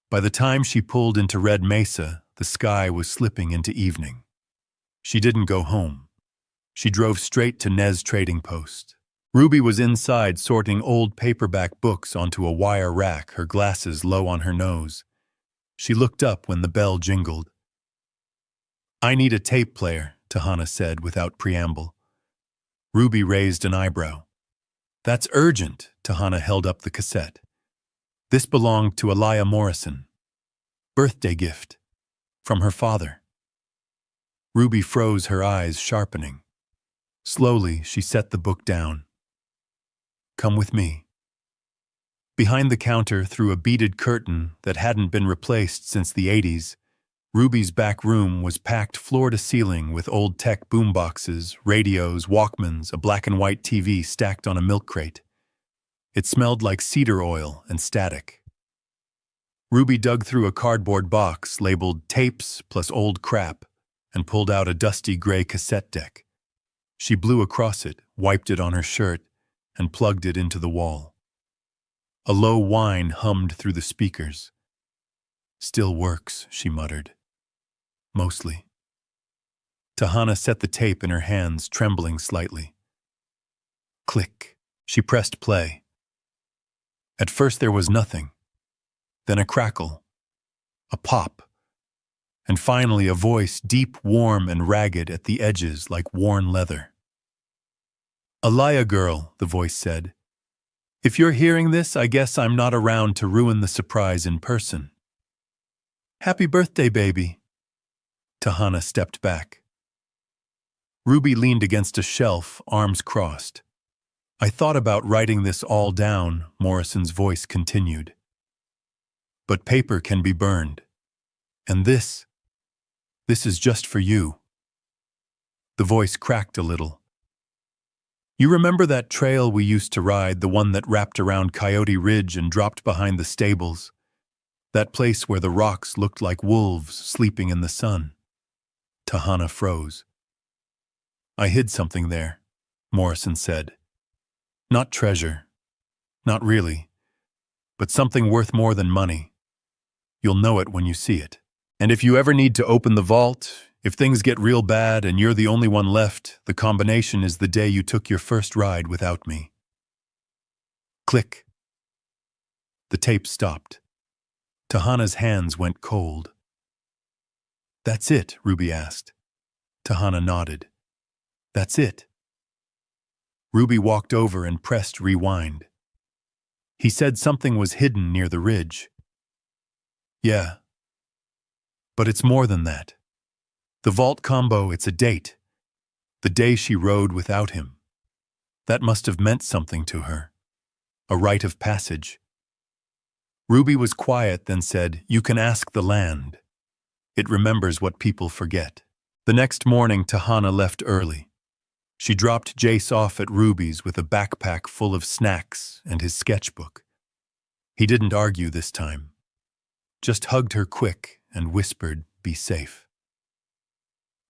Speaker 1: By the time she pulled into Red Mesa, the sky was slipping into evening. She didn't go home. She drove straight to Nez Trading Post. Ruby was inside sorting old paperback books onto a wire rack, her glasses low on her nose. She looked up when the bell jingled. I need a tape player, Tahana said without preamble. Ruby raised an eyebrow. That's urgent, Tahana held up the cassette. This belonged to Aliyah Morrison. Birthday gift. From her father. Ruby froze, her eyes sharpening. Slowly, she set the book down. Come with me. Behind the counter, through a beaded curtain that hadn't been replaced since the 80s, Ruby's back room was packed floor to ceiling with old tech boomboxes, radios, Walkmans, a black and white TV stacked on a milk crate. It smelled like cedar oil and static. Ruby dug through a cardboard box labeled tapes plus old crap and pulled out a dusty gray cassette deck. She blew across it, wiped it on her shirt, and plugged it into the wall. A low whine hummed through the speakers. Still works, she muttered. Mostly. Tahana set the tape in her hands, trembling slightly. Click. She pressed play. At first there was nothing. Then a crackle. A pop. And finally a voice, deep, warm, and ragged at the edges like worn leather. Aliyah girl, the voice said. If you're hearing this, I guess I'm not around to ruin the surprise in person. Happy birthday, baby. Tahana stepped back. Ruby leaned against a shelf, arms crossed. I thought about writing this all down, Morrison's voice continued. But paper can be burned. And this is just for you. The voice cracked a little. You remember that trail we used to ride, the one that wrapped around Coyote Ridge and dropped behind the stables? That place where the rocks looked like wolves sleeping in the sun? Tahana froze. I hid something there, Morrison said. Not treasure. Not really. But something worth more than money. You'll know it when you see it. And if you ever need to open the vault, If things get real bad and you're the only one left, the combination is the day you took your first ride without me. Click. The tape stopped. Tahana's hands went cold. "That's it?" Ruby asked. Tahana nodded. "That's it." Ruby walked over and pressed rewind. "He said something was hidden near the ridge." "Yeah. But it's more than that. The vault combo, it's a date. The day she rode without him. That must have meant something to her. A rite of passage." Ruby was quiet, then said, "You can ask the land. It remembers what people forget." The next morning, Tahana left early. She dropped Jace off at Ruby's with a backpack full of snacks and his sketchbook. He didn't argue this time. Just hugged her quick and whispered, "Be safe."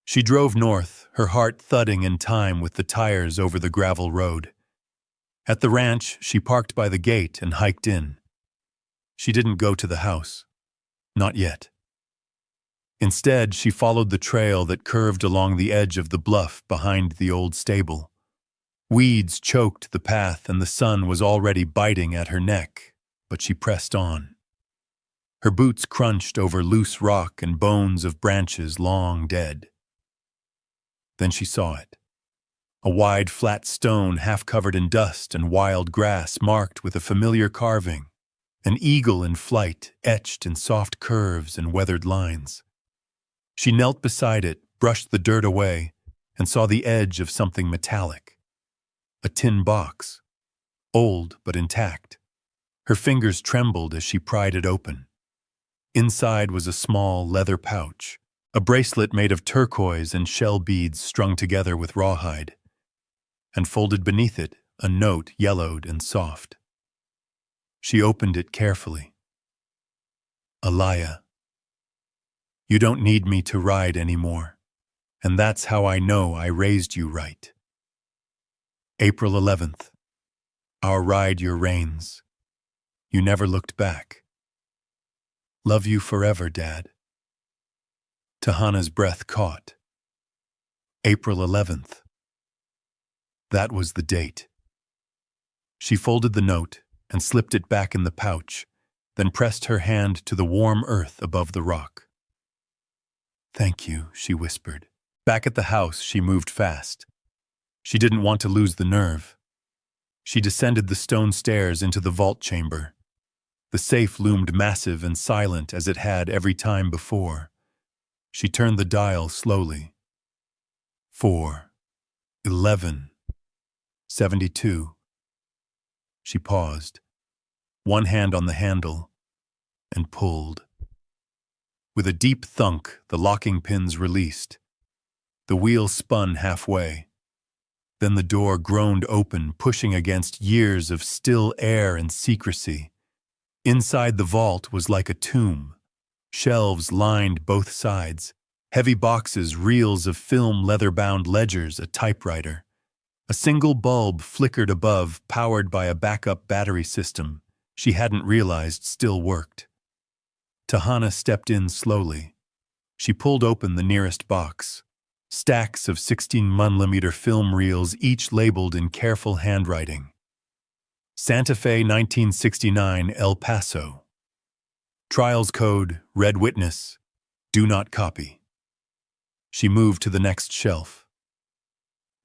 Speaker 1: She drove north, her heart thudding in time with the tires over the gravel road. At the ranch, she parked by the gate and hiked in. She didn't go to the house. Not yet. Instead, she followed the trail that curved along the edge of the bluff behind the old stable. Weeds choked the path and the sun was already biting at her neck, but she pressed on. Her boots crunched over loose rock and bones of branches long dead. Then she saw it. A wide, flat stone half covered in dust and wild grass marked with a familiar carving, an eagle in flight etched in soft curves and weathered lines. She knelt beside it, brushed the dirt away, and saw the edge of something metallic. A tin box, old but intact. Her fingers trembled as she pried it open. Inside was a small leather pouch, a bracelet made of turquoise and shell beads strung together with rawhide. And folded beneath it, a note yellowed and soft. She opened it carefully. "Alaya, you don't need me to ride anymore, and that's how I know I raised you right. April 11th. Our ride your reins. You never looked back. Love you forever, Dad." Tahana's breath caught. April 11th. That was the date. She folded the note and slipped it back in the pouch, then pressed her hand to the warm earth above the rock. "Thank you," she whispered. Back at the house, she moved fast. She didn't want to lose the nerve. She descended the stone stairs into the vault chamber. The safe loomed massive and silent as it had every time before. She turned the dial slowly. 4, 11, 72. She paused, one hand on the handle, and pulled. With a deep thunk, the locking pins released. The wheel spun halfway. Then the door groaned open, pushing against years of still air and secrecy. Inside the vault was like a tomb. Shelves lined both sides. Heavy boxes, reels of film, leather-bound ledgers, a typewriter. A single bulb flickered above, powered by a backup battery system she hadn't realized still worked. Tahana stepped in slowly. She pulled open the nearest box. Stacks of 16mm film reels, each labeled in careful handwriting. Santa Fe, 1969, El Paso. Trials code, red witness, do not copy. She moved to the next shelf.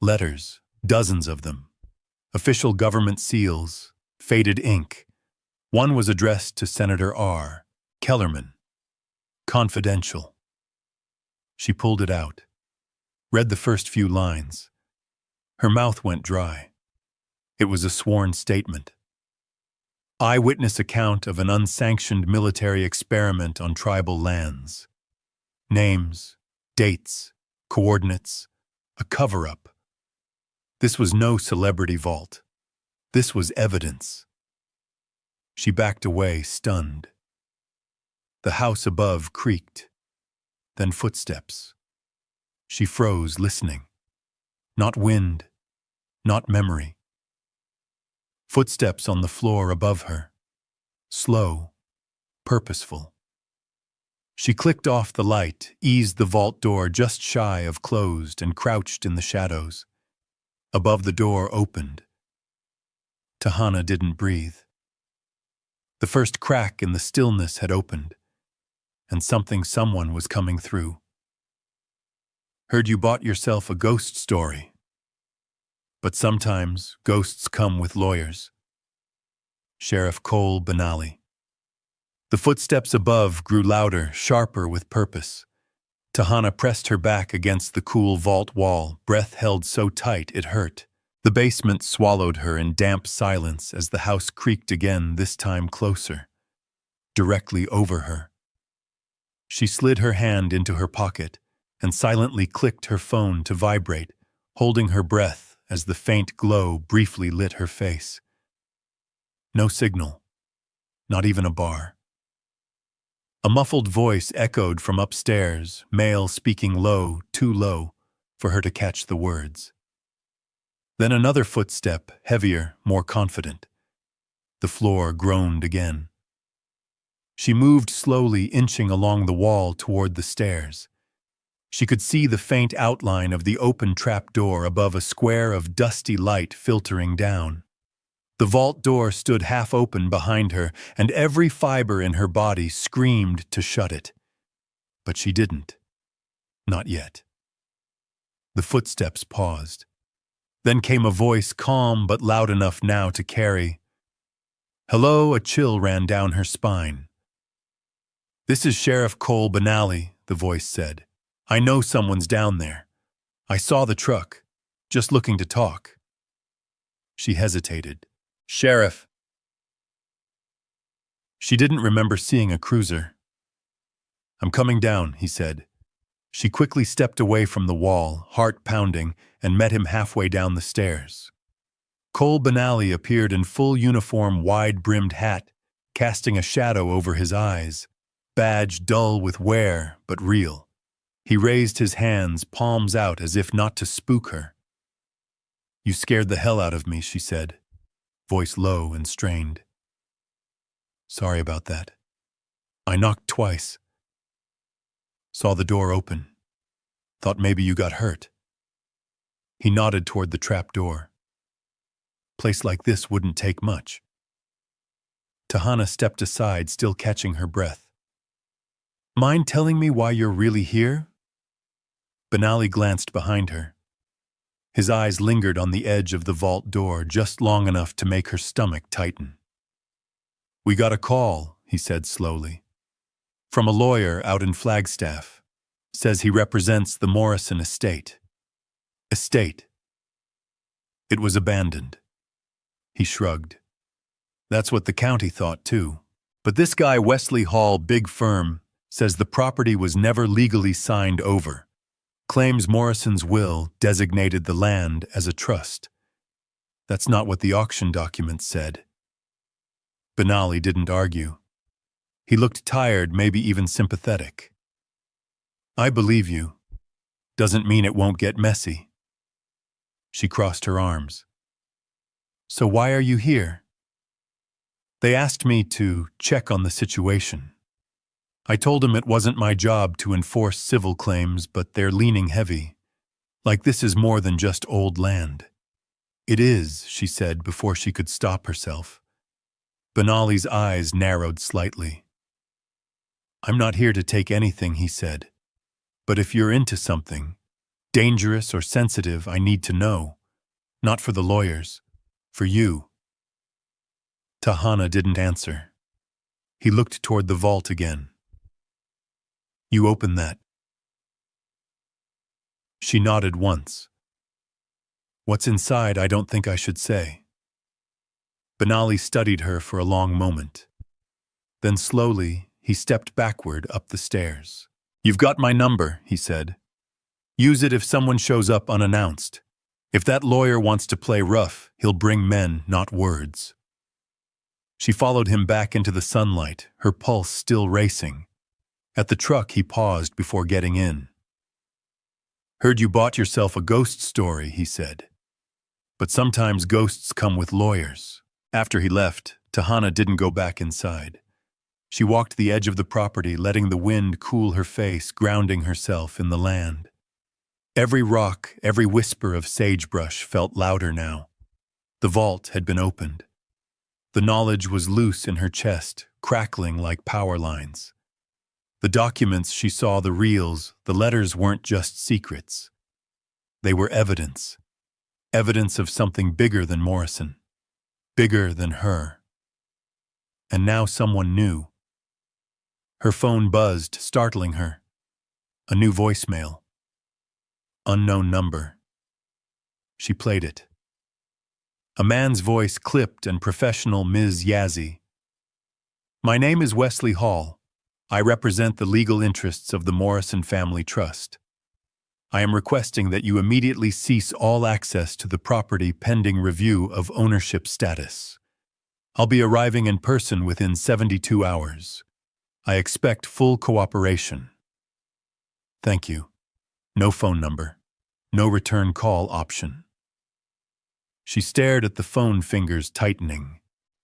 Speaker 1: Letters, dozens of them. Official government seals, faded ink. One was addressed to Senator R. Kellerman. Confidential. She pulled it out, read the first few lines. Her mouth went dry. It was a sworn statement. Eyewitness account of an unsanctioned military experiment on tribal lands. Names, dates, coordinates, a cover-up. This was no celebrity vault. This was evidence. She backed away, stunned. The house above creaked. Then footsteps. She froze, listening. Not wind, not memory. Footsteps on the floor above her. Slow, purposeful. She clicked off the light, eased the vault door just shy of closed, and crouched in the shadows. Above the door opened. Tahana didn't breathe. The first crack in the stillness had opened, and someone was coming through. Heard you bought yourself a ghost story. But sometimes ghosts come with lawyers. Sheriff Cole Benally. The footsteps above grew louder, sharper with purpose. Tahana pressed her back against the cool vault wall, breath held so tight it hurt. The basement swallowed her in damp silence as the house creaked again, this time closer, directly over her. She slid her hand into her pocket and silently clicked her phone to vibrate, holding her breath as the faint glow briefly lit her face. No signal, not even a bar. A muffled voice echoed from upstairs, male speaking low, too low for her to catch the words. Then another footstep, heavier, more confident. The floor groaned again. She moved slowly, inching along the wall toward the stairs. She could see the faint outline of the open trapdoor above, a square of dusty light filtering down. The vault door stood half open behind her, and every fiber in her body screamed to shut it. But she didn't. Not yet. The footsteps paused. Then came a voice, calm but loud enough now to carry. Hello, a chill ran down her spine. This is Sheriff Cole Benally, the voice said. I know someone's down there. I saw the truck, just looking to talk. She hesitated. Sheriff. She didn't remember seeing a cruiser. I'm coming down, he said. She quickly stepped away from the wall, heart pounding, and met him halfway down the stairs. Cole Benally appeared in full uniform, wide-brimmed hat, casting a shadow over his eyes, badge dull with wear, but real. He raised his hands, palms out, as if not to spook her. You scared the hell out of me, she said, voice low and strained. Sorry about that. I knocked twice. Saw the door open. Thought maybe you got hurt. He nodded toward the trap door. Place like this wouldn't take much. Tahana stepped aside, still catching her breath. Mind telling me why you're really here? Benally glanced behind her. His eyes lingered on the edge of the vault door just long enough to make her stomach tighten. We got a call, he said slowly. From a lawyer out in Flagstaff. Says he represents the Morrison estate. Estate. It was abandoned. He shrugged. That's what the county thought too. But this guy Wesley Hall, big firm, says the property was never legally signed over. Claims Morrison's will designated the land as a trust. That's not what the auction documents said. Benally didn't argue. He looked tired, maybe even sympathetic. I believe you. Doesn't mean it won't get messy. She crossed her arms. So why are you here? They asked me to check on the situation. I told them it wasn't my job to enforce civil claims, but they're leaning heavy. Like this is more than just old land. It is, she said before she could stop herself. Benally's eyes narrowed slightly. I'm not here to take anything, he said. But if you're into something, dangerous or sensitive, I need to know. Not for the lawyers, for you. Tahana didn't answer. He looked toward the vault again. You open that. She nodded once. What's inside, I don't think I should say. Benally studied her for a long moment. Then slowly, he stepped backward up the stairs. You've got my number, he said. Use it if someone shows up unannounced. If that lawyer wants to play rough, he'll bring men, not words. She followed him back into the sunlight, her pulse still racing. At the truck, he paused before getting in. Heard you bought yourself a ghost story, he said. But sometimes ghosts come with lawyers. After he left, Tahana didn't go back inside. She walked the edge of the property, letting the wind cool her face, grounding herself in the land. Every rock, every whisper of sagebrush felt louder now. The vault had been opened. The knowledge was loose in her chest, crackling like power lines. The documents she saw, the reels, the letters weren't just secrets. They were evidence. Evidence of something bigger than Morrison. Bigger than her. And now someone knew. Her phone buzzed, startling her. A new voicemail. Unknown number. She played it. A man's voice, clipped and professional. Ms. Yazzie. My name is Wesley Hall. I represent the legal interests of the Morrison Family Trust. I am requesting that you immediately cease all access to the property pending review of ownership status. I'll be arriving in person within 72 hours. I expect full cooperation. Thank you. No phone number. No return call option. She stared at the phone, fingers tightening.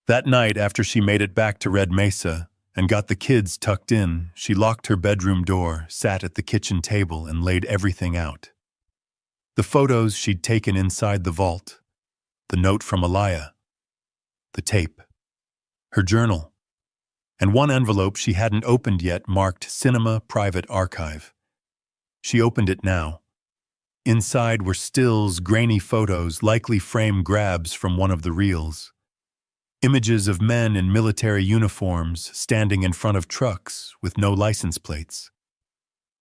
Speaker 1: That night, after she made it back to Red Mesa and got the kids tucked in, she locked her bedroom door, sat at the kitchen table, and laid everything out. The photos she'd taken inside the vault, the note from Aliyah, the tape, her journal, and one envelope she hadn't opened yet marked Cinema Private Archive. She opened it now. Inside were stills, grainy photos, likely frame grabs from one of the reels. Images of men in military uniforms standing in front of trucks with no license plates.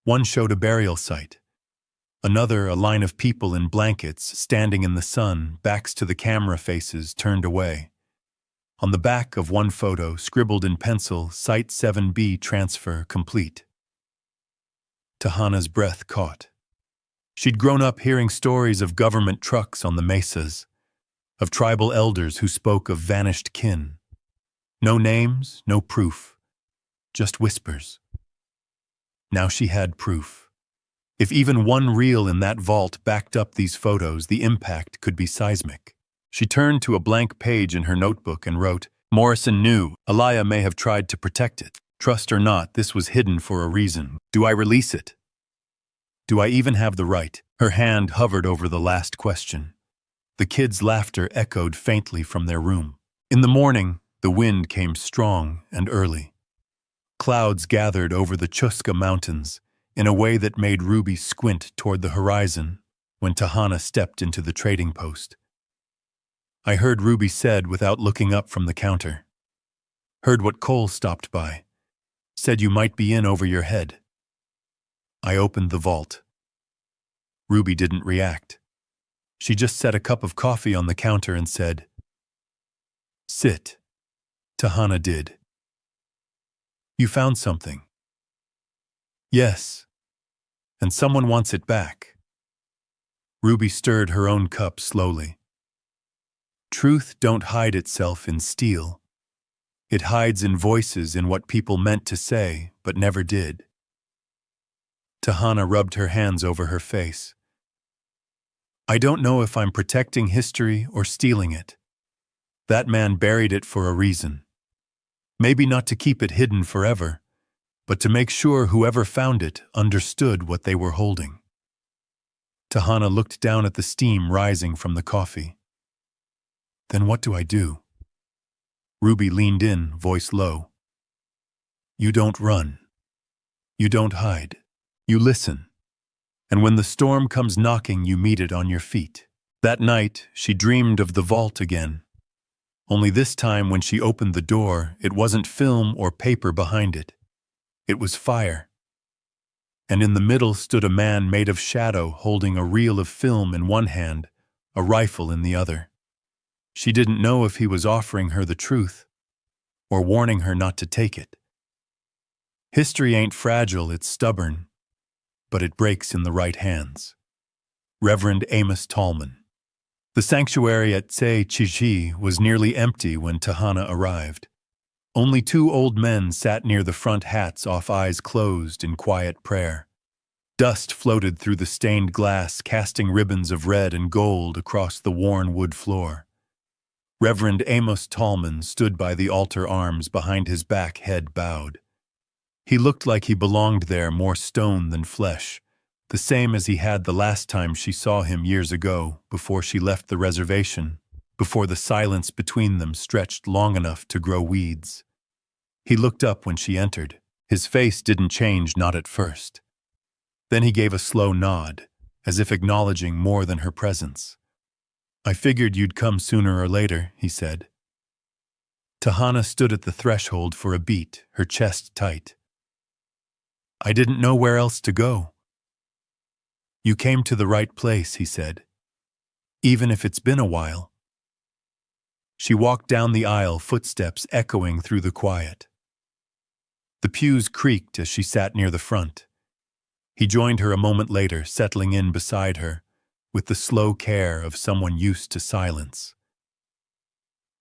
Speaker 1: One showed a burial site. Another, a line of people in blankets standing in the sun, backs to the camera, faces turned away. On the back of one photo, scribbled in pencil, Site 7B transfer complete. Tahana's breath caught. She'd grown up hearing stories of government trucks on the mesas, of tribal elders who spoke of vanished kin. No names, no proof, just whispers. Now she had proof. If even one reel in that vault backed up these photos, the impact could be seismic. She turned to a blank page in her notebook and wrote, Morrison knew. Aliyah may have tried to protect it. Trust or not, this was hidden for a reason. Do I release it? Do I even have the right? Her hand hovered over the last question. The kids' laughter echoed faintly from their room. In the morning, the wind came strong and early. Clouds gathered over the Chuska Mountains in a way that made Ruby squint toward the horizon when Tahana stepped into the trading post. I heard, Ruby said without looking up from the counter. Heard what Cole stopped by. Said you might be in over your head. I opened the vault. Ruby didn't react. She just set a cup of coffee on the counter and said, Sit. Tahana did. You found something. Yes. And someone wants it back. Ruby stirred her own cup slowly. Truth don't hide itself in steel. It hides in voices, in what people meant to say, but never did. Tahana rubbed her hands over her face. I don't know if I'm protecting history or stealing it. That man buried it for a reason. Maybe not to keep it hidden forever, but to make sure whoever found it understood what they were holding. Tahana looked down at the steam rising from the coffee. Then what do I do? Ruby leaned in, voice low. You don't run. You don't hide. You listen. And when the storm comes knocking, you meet it on your feet. That night, she dreamed of the vault again. Only this time, when she opened the door, it wasn't film or paper behind it. It was fire. And in the middle stood a man made of shadow, holding a reel of film in one hand, a rifle in the other. She didn't know if he was offering her the truth or warning her not to take it. History ain't fragile, it's stubborn, but it breaks in the right hands. Reverend Amos Tallman. The sanctuary at Tse Chichi was nearly empty when Tahana arrived. Only two old men sat near the front, hats off, eyes closed, in quiet prayer. Dust floated through the stained glass, casting ribbons of red and gold across the worn wood floor. Reverend Amos Tallman stood by the altar, arms behind his back, head bowed. He looked like he belonged there, more stone than flesh, the same as he had the last time she saw him years ago, before she left the reservation, before the silence between them stretched long enough to grow weeds. He looked up when she entered. His face didn't change, not at first. Then he gave a slow nod, as if acknowledging more than her presence. "I figured you'd come sooner or later," he said. Tahana stood at the threshold for a beat, her chest tight. "I didn't know where else to go." "You came to the right place," he said, "even if it's been a while." She walked down the aisle, footsteps echoing through the quiet. The pews creaked as she sat near the front. He joined her a moment later, settling in beside her, with the slow care of someone used to silence.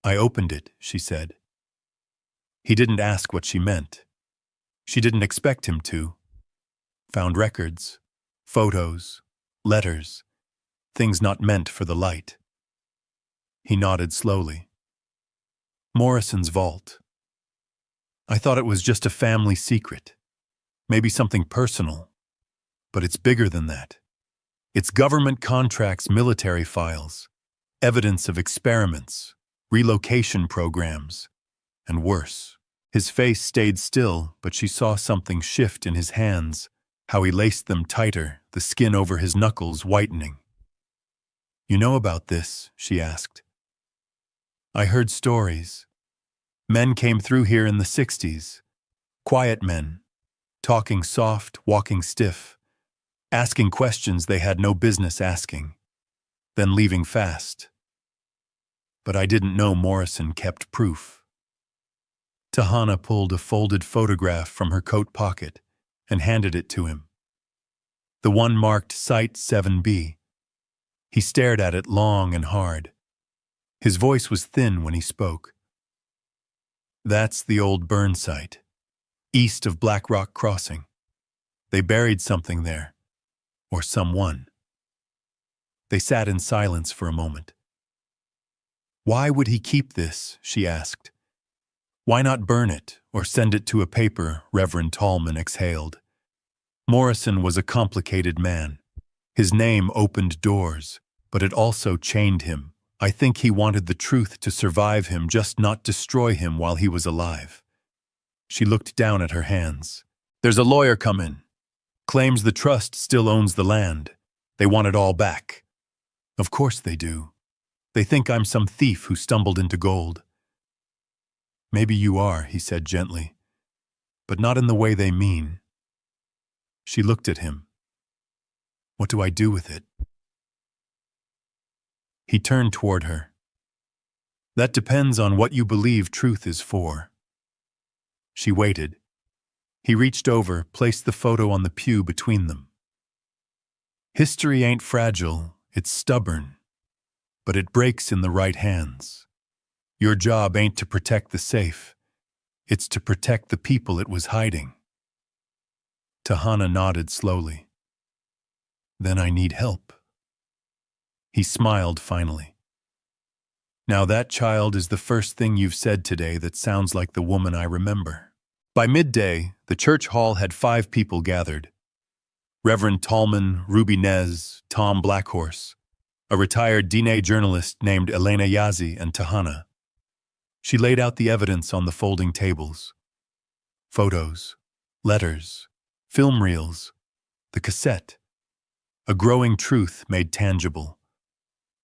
Speaker 1: "I opened it," she said. He didn't ask what she meant. She didn't expect him to. Found records, photos, letters, things not meant for the light. He nodded slowly. "Morrison's vault. I thought it was just a family secret, maybe something personal, but it's bigger than that. It's government contracts, military files, evidence of experiments, relocation programs, and worse." His face stayed still, but she saw something shift in his hands, how he laced them tighter, the skin over his knuckles whitening. "You know about this?" she asked. "I heard stories. Men came through here in the 60s. Quiet men, talking soft, walking stiff, asking questions they had no business asking, then leaving fast. But I didn't know Morrison kept proof." Tahana pulled a folded photograph from her coat pocket and handed it to him. The one marked Site 7B. He stared at it long and hard. His voice was thin when he spoke. "That's the old burn site, east of Black Rock Crossing. They buried something there, or someone." They sat in silence for a moment. "Why would he keep this?" she asked. "Why not burn it, or send it to a paper?" Reverend Tallman exhaled. Morrison was a complicated man. His name opened doors, but it also chained him. I think he wanted the truth to survive him, just not destroy him while he was alive. She looked down at her hands. "There's a lawyer come in. Claims the trust still owns the land. They want it all back." "Of course they do. They think I'm some thief who stumbled into gold." "Maybe you are," he said gently, "but not in the way they mean." She looked at him. "What do I do with it?" He turned toward her. "That depends on what you believe truth is for." She waited. He reached over, placed the photo on the pew between them. "History ain't fragile, it's stubborn, but it breaks in the right hands. Your job ain't to protect the safe, it's to protect the people it was hiding." Tahana nodded slowly. "Then I need help." He smiled finally. "Now that, child, is the first thing you've said today that sounds like the woman I remember." By midday, the church hall had 5 people gathered. Reverend Tallman, Ruby Nez, Tom Blackhorse, a retired DNA journalist named Elena Yazzie, and Tahana. She laid out the evidence on the folding tables. Photos, letters, film reels, the cassette. A growing truth made tangible.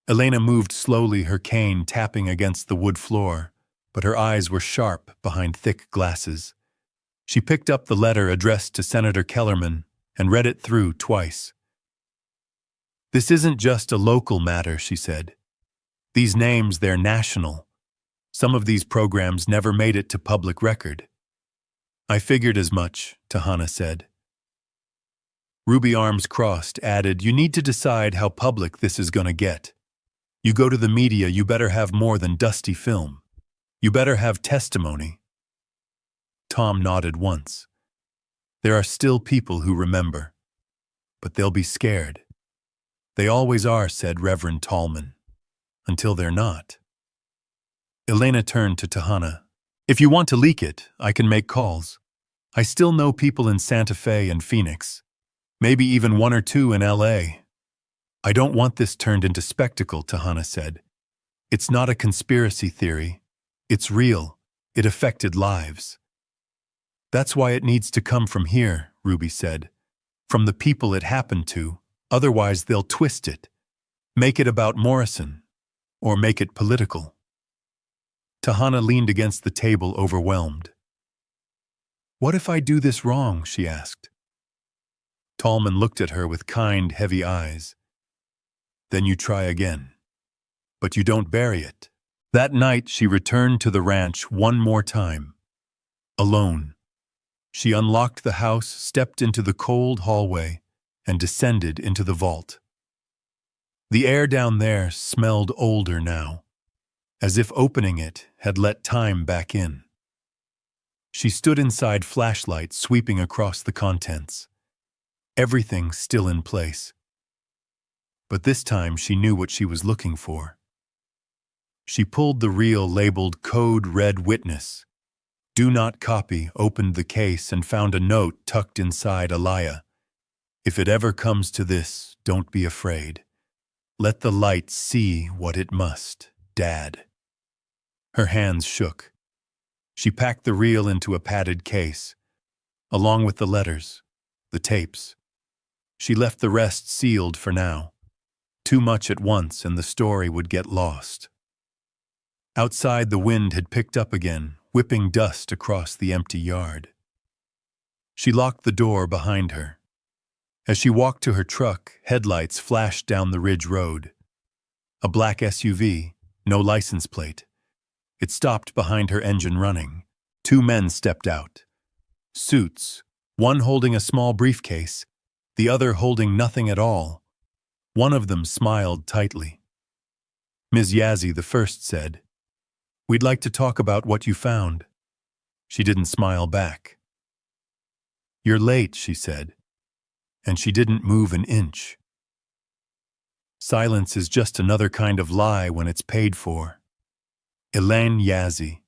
Speaker 1: Elena moved slowly, her cane tapping against the wood floor, but her eyes were sharp behind thick glasses. She picked up the letter addressed to Senator Kellerman and read it through twice. "This isn't just a local matter," she said. "These names, they're national. Some of these programs never made it to public record." "I figured as much," Tahana said. Ruby, arms crossed, added, "You need to decide how public this is going to get. You go to the media, you better have more than dusty film. You better have testimony." Tom nodded once. "There are still people who remember, but they'll be scared." "They always are," said Reverend Tallman, "until they're not." Elena turned to Tahana. If you want to leak it, I can make calls. I still know people in Santa Fe and Phoenix. Maybe even one or two in LA. I don't want this turned into spectacle, Tahana said. It's not a conspiracy theory. It's real. It affected lives. That's why it needs to come from here, Ruby said. From the people it happened to. Otherwise they'll twist it. Make it about Morrison. Or make it political. Tahana leaned against the table, overwhelmed. What if I do this wrong? She asked. Tallman looked at her with kind, heavy eyes. Then you try again. But you don't bury it. That night she returned to the ranch one more time. Alone. She unlocked the house, stepped into the cold hallway, and descended into the vault. The air down there smelled older now, as if opening it had let time back in. She stood inside, flashlight sweeping across the contents. Everything still in place. But this time she knew what she was looking for. She pulled the reel labeled Code Red Witness. Do not copy, opened the case and found a note tucked inside Alaya. If it ever comes to this, don't be afraid. Let the light see what it must, Dad. Her hands shook. She packed the reel into a padded case, along with the letters, the tapes. She left the rest sealed for now. Too much at once and the story would get lost. Outside, the wind had picked up again, whipping dust across the empty yard. She locked the door behind her. As she walked to her truck, headlights flashed down the ridge road. A black SUV, no license plate. It stopped behind her, engine running. Two men stepped out. Suits, one holding a small briefcase, the other holding nothing at all. One of them smiled tightly. Ms. Yazzie, the first, said, "We'd like to talk about what you found." She didn't smile back. "You're late," she said, and she didn't move an inch. Silence is just another kind of lie when it's paid for. Elaine Yazzie.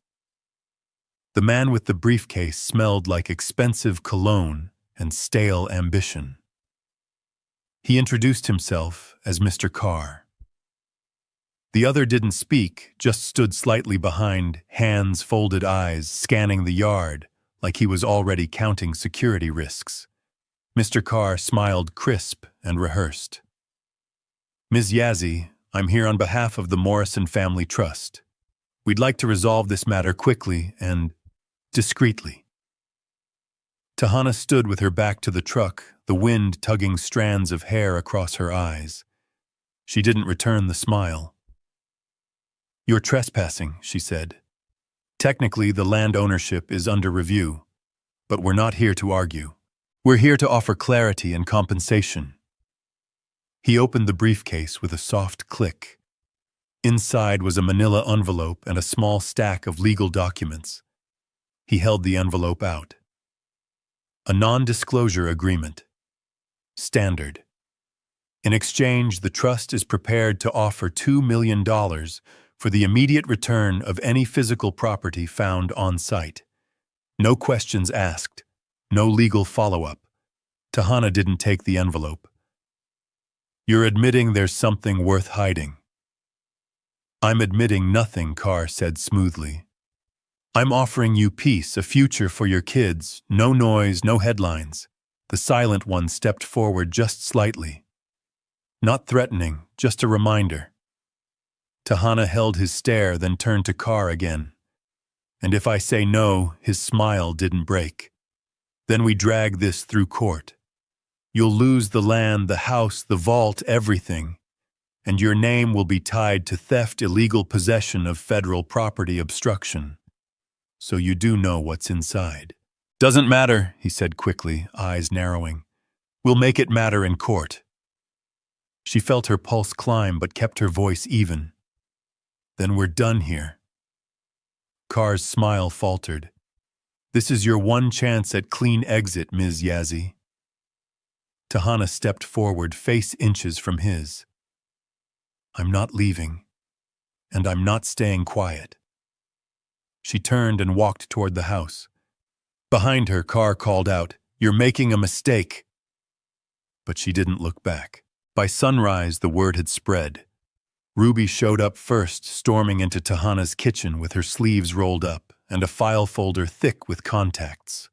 Speaker 1: The man with the briefcase smelled like expensive cologne and stale ambition. He introduced himself as Mr. Carr. The other didn't speak, just stood slightly behind, hands folded, eyes scanning the yard like he was already counting security risks. Mr. Carr smiled crisp and rehearsed. "Ms. Yazzie, I'm here on behalf of the Morrison Family Trust. We'd like to resolve this matter quickly and discreetly." Tahana stood with her back to the truck, the wind tugging strands of hair across her eyes. She didn't return the smile. "You're trespassing," she said. "Technically, the land ownership is under review, but we're not here to argue. We're here to offer clarity and compensation." He opened the briefcase with a soft click. Inside was a manila envelope and a small stack of legal documents. He held the envelope out. A non-disclosure agreement. Standard. In exchange, the trust is prepared to offer $2 million for the immediate return of any physical property found on site. No questions asked. No legal follow-up. Tahana didn't take the envelope. "You're admitting there's something worth hiding." "I'm admitting nothing," Carr said smoothly. "I'm offering you peace, a future for your kids, no noise, no headlines." The silent one stepped forward just slightly. Not threatening, just a reminder. Tahana held his stare, then turned to Carr again. "And if I say no," his smile didn't break, "then we drag this through court. You'll lose the land, the house, the vault, everything. And your name will be tied to theft, illegal possession of federal property, obstruction. So you do know what's inside." "Doesn't matter," he said quickly, eyes narrowing. "We'll make it matter in court." She felt her pulse climb but kept her voice even. "Then we're done here." Carr's smile faltered. "This is your one chance at clean exit, Ms. Yazzie." Tahana stepped forward, face inches from his. "I'm not leaving, and I'm not staying quiet." She turned and walked toward the house. Behind her, Carr called out, "You're making a mistake." But she didn't look back. By sunrise, the word had spread. Ruby showed up first, storming into Tahana's kitchen with her sleeves rolled up and a file folder thick with contacts.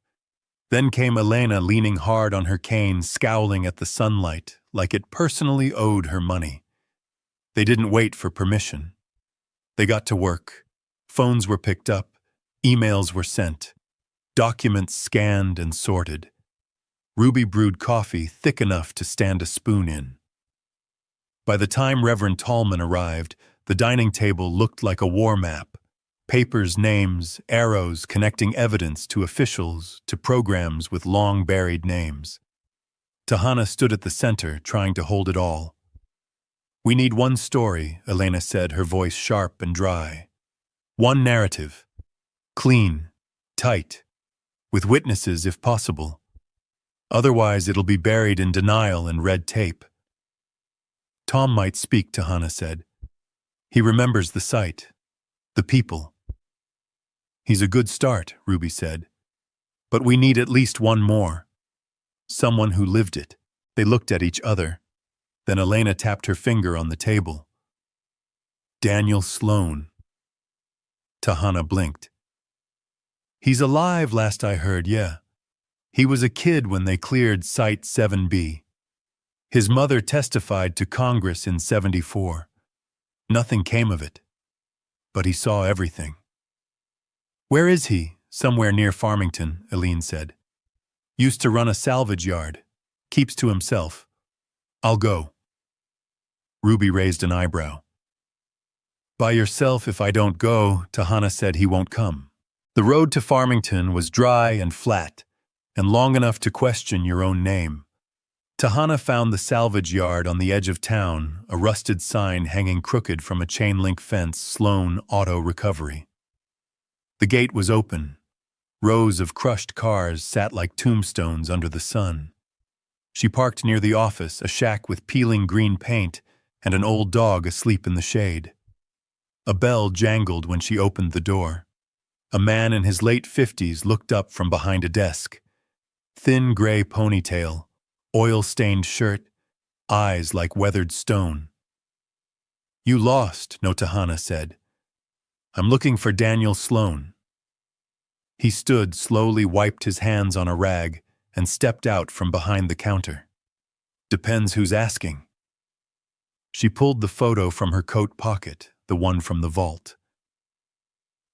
Speaker 1: Then came Elena, leaning hard on her cane, scowling at the sunlight like it personally owed her money. They didn't wait for permission. They got to work. Phones were picked up, emails were sent, documents scanned and sorted. Ruby brewed coffee thick enough to stand a spoon in. By the time Reverend Tallman arrived, the dining table looked like a war map. Papers, names, arrows connecting evidence to officials, to programs with long-buried names. Tahana stood at the center, trying to hold it all. "We need one story," Elena said, her voice sharp and dry. "One narrative. Clean, tight, with witnesses if possible. Otherwise, it'll be buried in denial and red tape." "Tom might speak," Tahana said. "He remembers the site, the people." "He's a good start," Ruby said. "But we need at least one more. Someone who lived it." They looked at each other. Then Elena tapped her finger on the table. "Daniel Sloan." Tahana blinked. "He's alive, last I heard, yeah. He was a kid when they cleared Site 7B. His mother testified to Congress in '74. Nothing came of it. But he saw everything." "Where is he?" "Somewhere near Farmington," Eileen said. "Used to run a salvage yard. Keeps to himself. I'll go." Ruby raised an eyebrow. "By yourself if I don't go," Tahana said. "He won't come." The road to Farmington was dry and flat, and long enough to question your own name. Tahana found the salvage yard on the edge of town, a rusted sign hanging crooked from a chain-link fence, Sloan Auto Recovery. The gate was open. Rows of crushed cars sat like tombstones under the sun. She parked near the office, a shack with peeling green paint and an old dog asleep in the shade. A bell jangled when she opened the door. A man in his late 50s looked up from behind a desk. Thin gray ponytail, oil-stained shirt, eyes like weathered stone. "You lost," Tahana said. "I'm looking for Daniel Sloan." He stood, slowly wiped his hands on a rag, and stepped out from behind the counter. "Depends who's asking." She pulled the photo from her coat pocket, the one from the vault.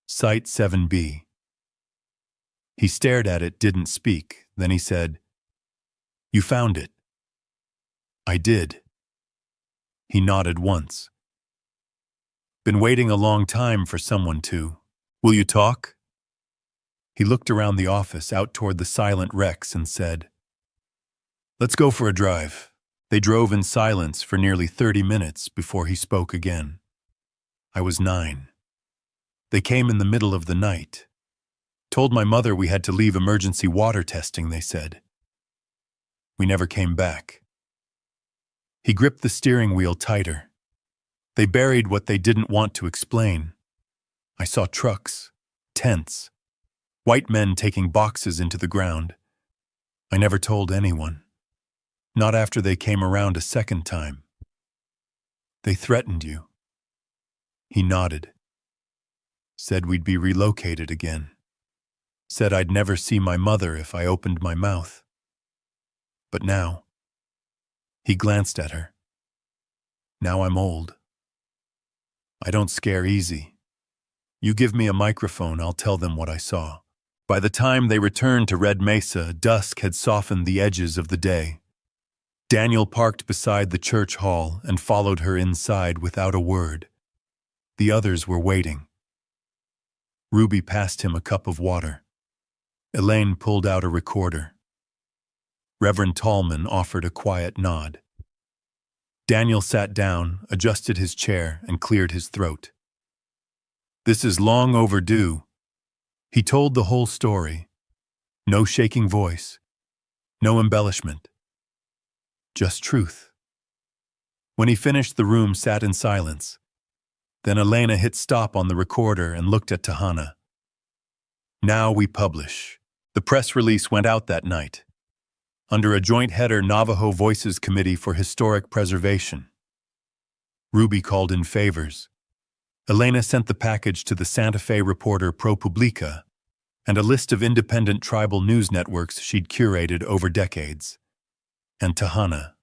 Speaker 1: Site 7B. He stared at it, didn't speak. Then he said, "You found it." "I did." He nodded once. "Been waiting a long time for someone to. Will you talk?" He looked around the office, out toward the silent wrecks, and said, "Let's go for a drive." They drove in silence for nearly 30 minutes before he spoke again. "I was 9. They came in the middle of the night. Told my mother we had to leave emergency water testing, they said. We never came back." He gripped the steering wheel tighter. "They buried what they didn't want to explain. I saw trucks, tents, white men taking boxes into the ground. I never told anyone. Not after they came around a second time. They threatened you." He nodded. "Said we'd be relocated again. Said I'd never see my mother if I opened my mouth. But now," he glanced at her, "now I'm old. I don't scare easy. You give me a microphone, I'll tell them what I saw." By the time they returned to Red Mesa, dusk had softened the edges of the day. Daniel parked beside the church hall and followed her inside without a word. The others were waiting. Ruby passed him a cup of water. Elaine pulled out a recorder. Reverend Tallman offered a quiet nod. Daniel sat down, adjusted his chair, and cleared his throat. "This is long overdue." He told the whole story. No shaking voice, no embellishment. Just truth. When he finished, the room sat in silence. Then Elena hit stop on the recorder and looked at Tahana. Now we publish. The press release went out that night, under a joint header, Navajo Voices Committee for Historic Preservation. Ruby called in favors. Elena sent the package to the Santa Fe Reporter ProPublica and a list of independent tribal news networks she'd curated over decades. And to Hannah.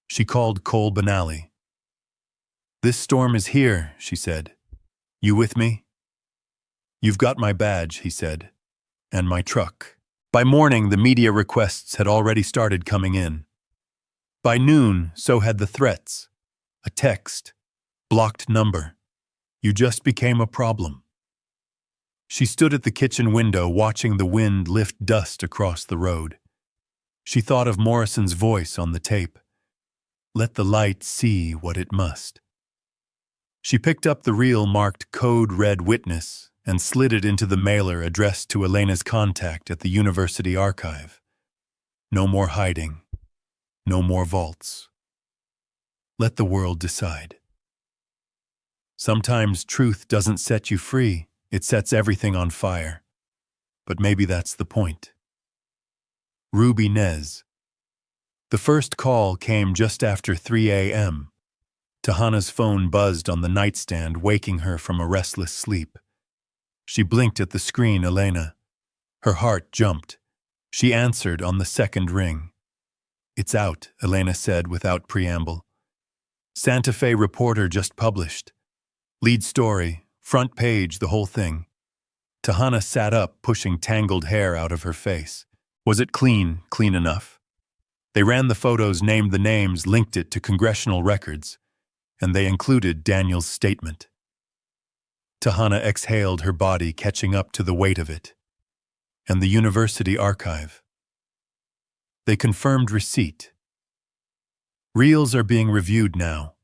Speaker 1: She called Cole Benally. "This storm is here," she said. "You with me?" "You've got my badge," he said, "and my truck." By morning, the media requests had already started coming in. By noon, so had the threats. A text. Blocked number. You just became a problem. She stood at the kitchen window watching the wind lift dust across the road. She thought of Morrison's voice on the tape. Let the light see what it must. She picked up the reel marked Code Red Witness and slid it into the mailer addressed to Elena's contact at the university archive. No more hiding. No more vaults. Let the world decide. Sometimes truth doesn't set you free, it sets everything on fire. But maybe that's the point. Ruby Nez. The first call came just after 3 a.m. Tahana's phone buzzed on the nightstand, waking her from a restless sleep. She blinked at the screen. Elena. Her heart jumped. She answered on the second ring. "It's out," Elena said without preamble. "Santa Fe Reporter just published. Lead story, front page, the whole thing." Tahana sat up, pushing tangled hair out of her face. Was it clean enough? They ran the photos, named the names, linked it to congressional records, and they included Daniel's statement. Tahana exhaled, her body catching up to the weight of it. And the university archive. They confirmed receipt. Reels are being reviewed now.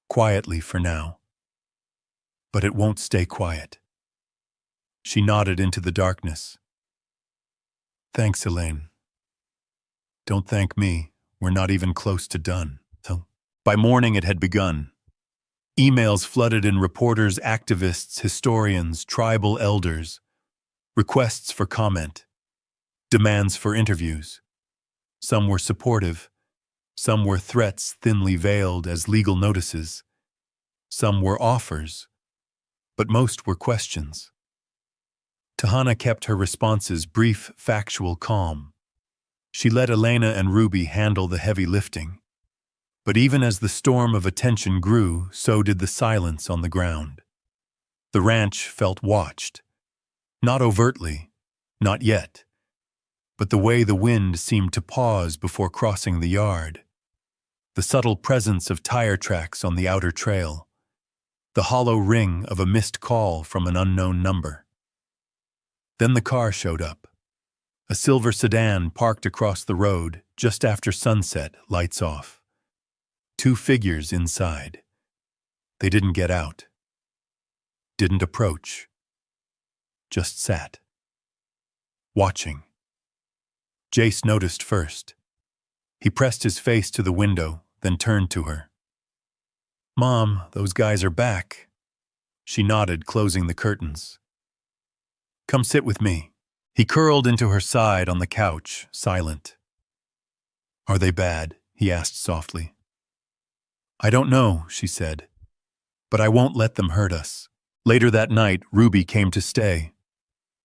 Speaker 1: Quietly for now. But it won't stay quiet. She nodded into the darkness. "Thanks, Elaine. Don't thank me. We're not even close to done." By morning it had begun. Emails flooded in, reporters, activists, historians, tribal elders. Requests for comment. Demands for interviews. Some were supportive. Some were threats thinly veiled as legal notices. Some were offers. But most were questions. Tahana kept her responses brief, factual, calm. She let Elena and Ruby handle the heavy lifting. But even as the storm of attention grew, so did the silence on the ground. The ranch felt watched. Not overtly, not yet, but the way the wind seemed to pause before crossing the yard. The subtle presence of tire tracks on the outer trail. The hollow ring of a missed call from an unknown number. Then the car showed up. A silver sedan parked across the road just after sunset, lights off. 2 figures inside. They didn't get out. Didn't approach. Just sat. Watching. Jace noticed first. He pressed his face to the window, then turned to her. "Mom, those guys are back." She nodded, closing the curtains. "Come sit with me." He curled into her side on the couch, silent. "Are they bad?" he asked softly. "I don't know," she said, "but I won't let them hurt us." Later that night, Ruby came to stay.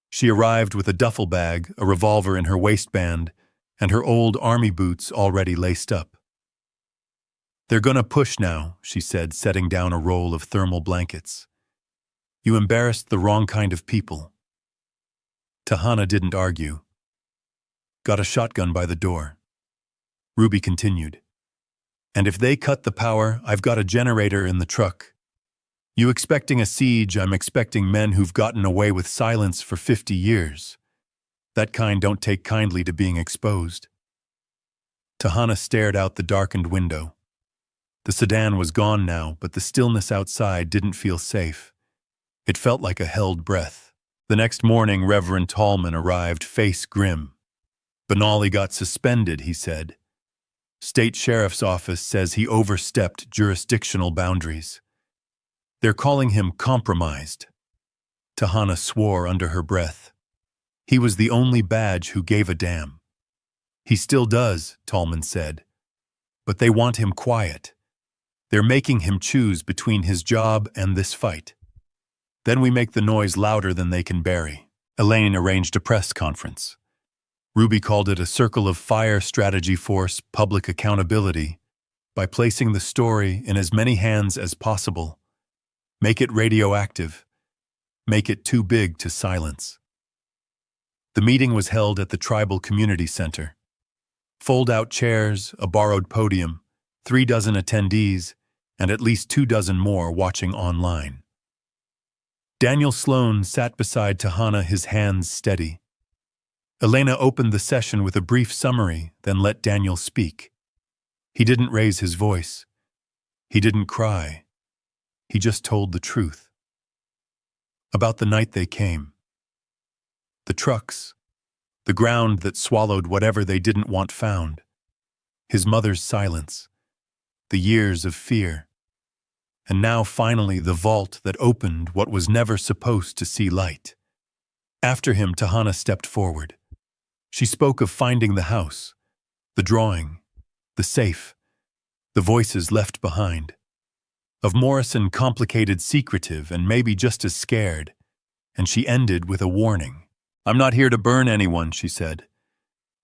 Speaker 1: She arrived with a duffel bag, a revolver in her waistband, and her old army boots already laced up. "They're gonna push now," she said, setting down a roll of thermal blankets. "You embarrassed the wrong kind of people." Tahana didn't argue. "Got a shotgun by the door." Ruby continued. "And if they cut the power, I've got a generator in the truck. You expecting a siege, I'm expecting men who've gotten away with silence for 50 years. That kind don't take kindly to being exposed." Tahana stared out the darkened window. The sedan was gone now, but the stillness outside didn't feel safe. It felt like a held breath. The next morning, Reverend Tallman arrived, face grim. "Benally got suspended," he said. "State Sheriff's Office says he overstepped jurisdictional boundaries. They're calling him compromised." Tahana swore under her breath. He was the only badge who gave a damn. He still does, Tallman said. But they want him quiet. They're making him choose between his job and this fight. Then we make the noise louder than they can bury. Elaine arranged a press conference. Ruby called it a Circle of Fire strategy force public accountability by placing the story in as many hands as possible. Make it radioactive. Make it too big to silence. The meeting was held at the Tribal Community Center. Fold-out chairs, a borrowed podium, 36 attendees, and at least 24 more watching online. Daniel Sloan sat beside Tahana, his hands steady. Elena opened the session with a brief summary, then let Daniel speak. He didn't raise his voice. He didn't cry. He just told the truth. About the night they came. The trucks. The ground that swallowed whatever they didn't want found. His mother's silence. The years of fear. And now finally the vault that opened what was never supposed to see light. After him, Tahana stepped forward. She spoke of finding the house, the drawing, the safe, the voices left behind. Of Morrison complicated, secretive, and maybe just as scared. And she ended with a warning. I'm not here to burn anyone, she said.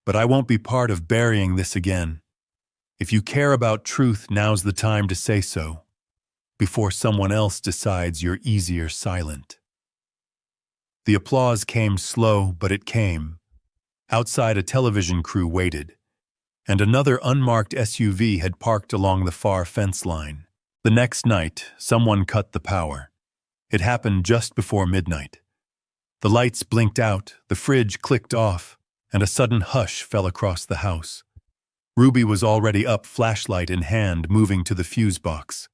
Speaker 1: But I won't be part of burying this again. If you care about truth, now's the time to say so, before someone else decides you're easier silent. The applause came slow, but it came. Outside, a television crew waited, and another unmarked SUV had parked along the far fence line. The next night, someone cut the power. It happened just before midnight. The lights blinked out, the fridge clicked off, and a sudden hush fell across the house. Ruby was already up, flashlight in hand, moving to the fuse box.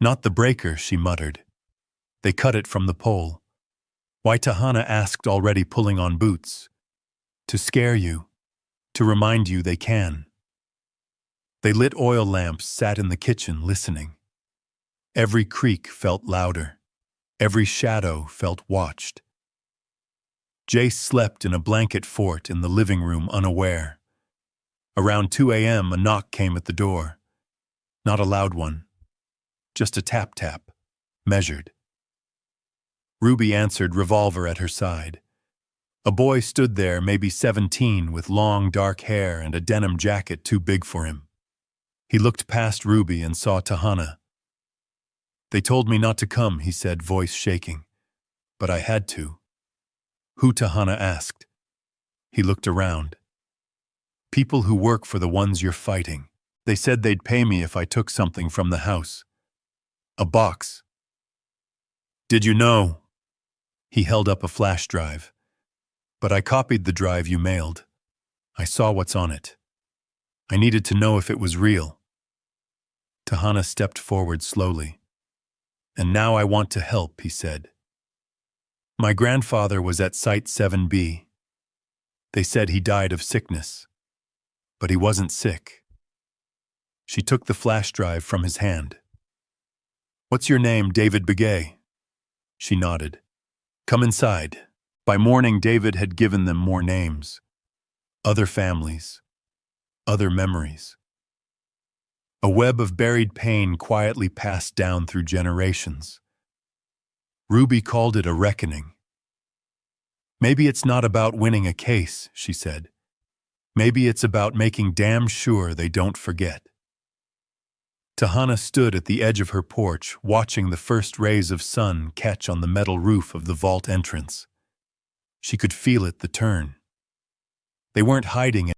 Speaker 1: Not the breaker, she muttered. They cut it from the pole. Why, Tahana asked, already pulling on boots. To scare you. To remind you they can. They lit oil lamps, sat in the kitchen, listening. Every creak felt louder. Every shadow felt watched. Jace slept in a blanket fort in the living room, unaware. Around 2 a.m., a knock came at the door. Not a loud one. Just a tap-tap, measured. Ruby answered, revolver at her side. A boy stood there, maybe 17, with long, dark hair and a denim jacket too big for him. He looked past Ruby and saw Tahana. They told me not to come, he said, voice shaking. But I had to. Who? Tahana asked. He looked around. People who work for the ones you're fighting. They said they'd pay me if I took something from the house. A box. Did you know? He held up a flash drive. But I copied the drive you mailed. I saw what's on it. I needed to know if it was real. Tahana stepped forward slowly. And now I want to help, he said. My grandfather was at Site 7B. They said he died of sickness. But he wasn't sick. She took the flash drive from his hand. What's your name, David Begay? She nodded. Come inside. By morning, David had given them more names. Other families. Other memories. A web of buried pain quietly passed down through generations. Ruby called it a reckoning. Maybe it's not about winning a case, she said. Maybe it's about making damn sure they don't forget. Tahana stood at the edge of her porch, watching the first rays of sun catch on the metal roof of the vault entrance. She could feel it, the turn. They weren't hiding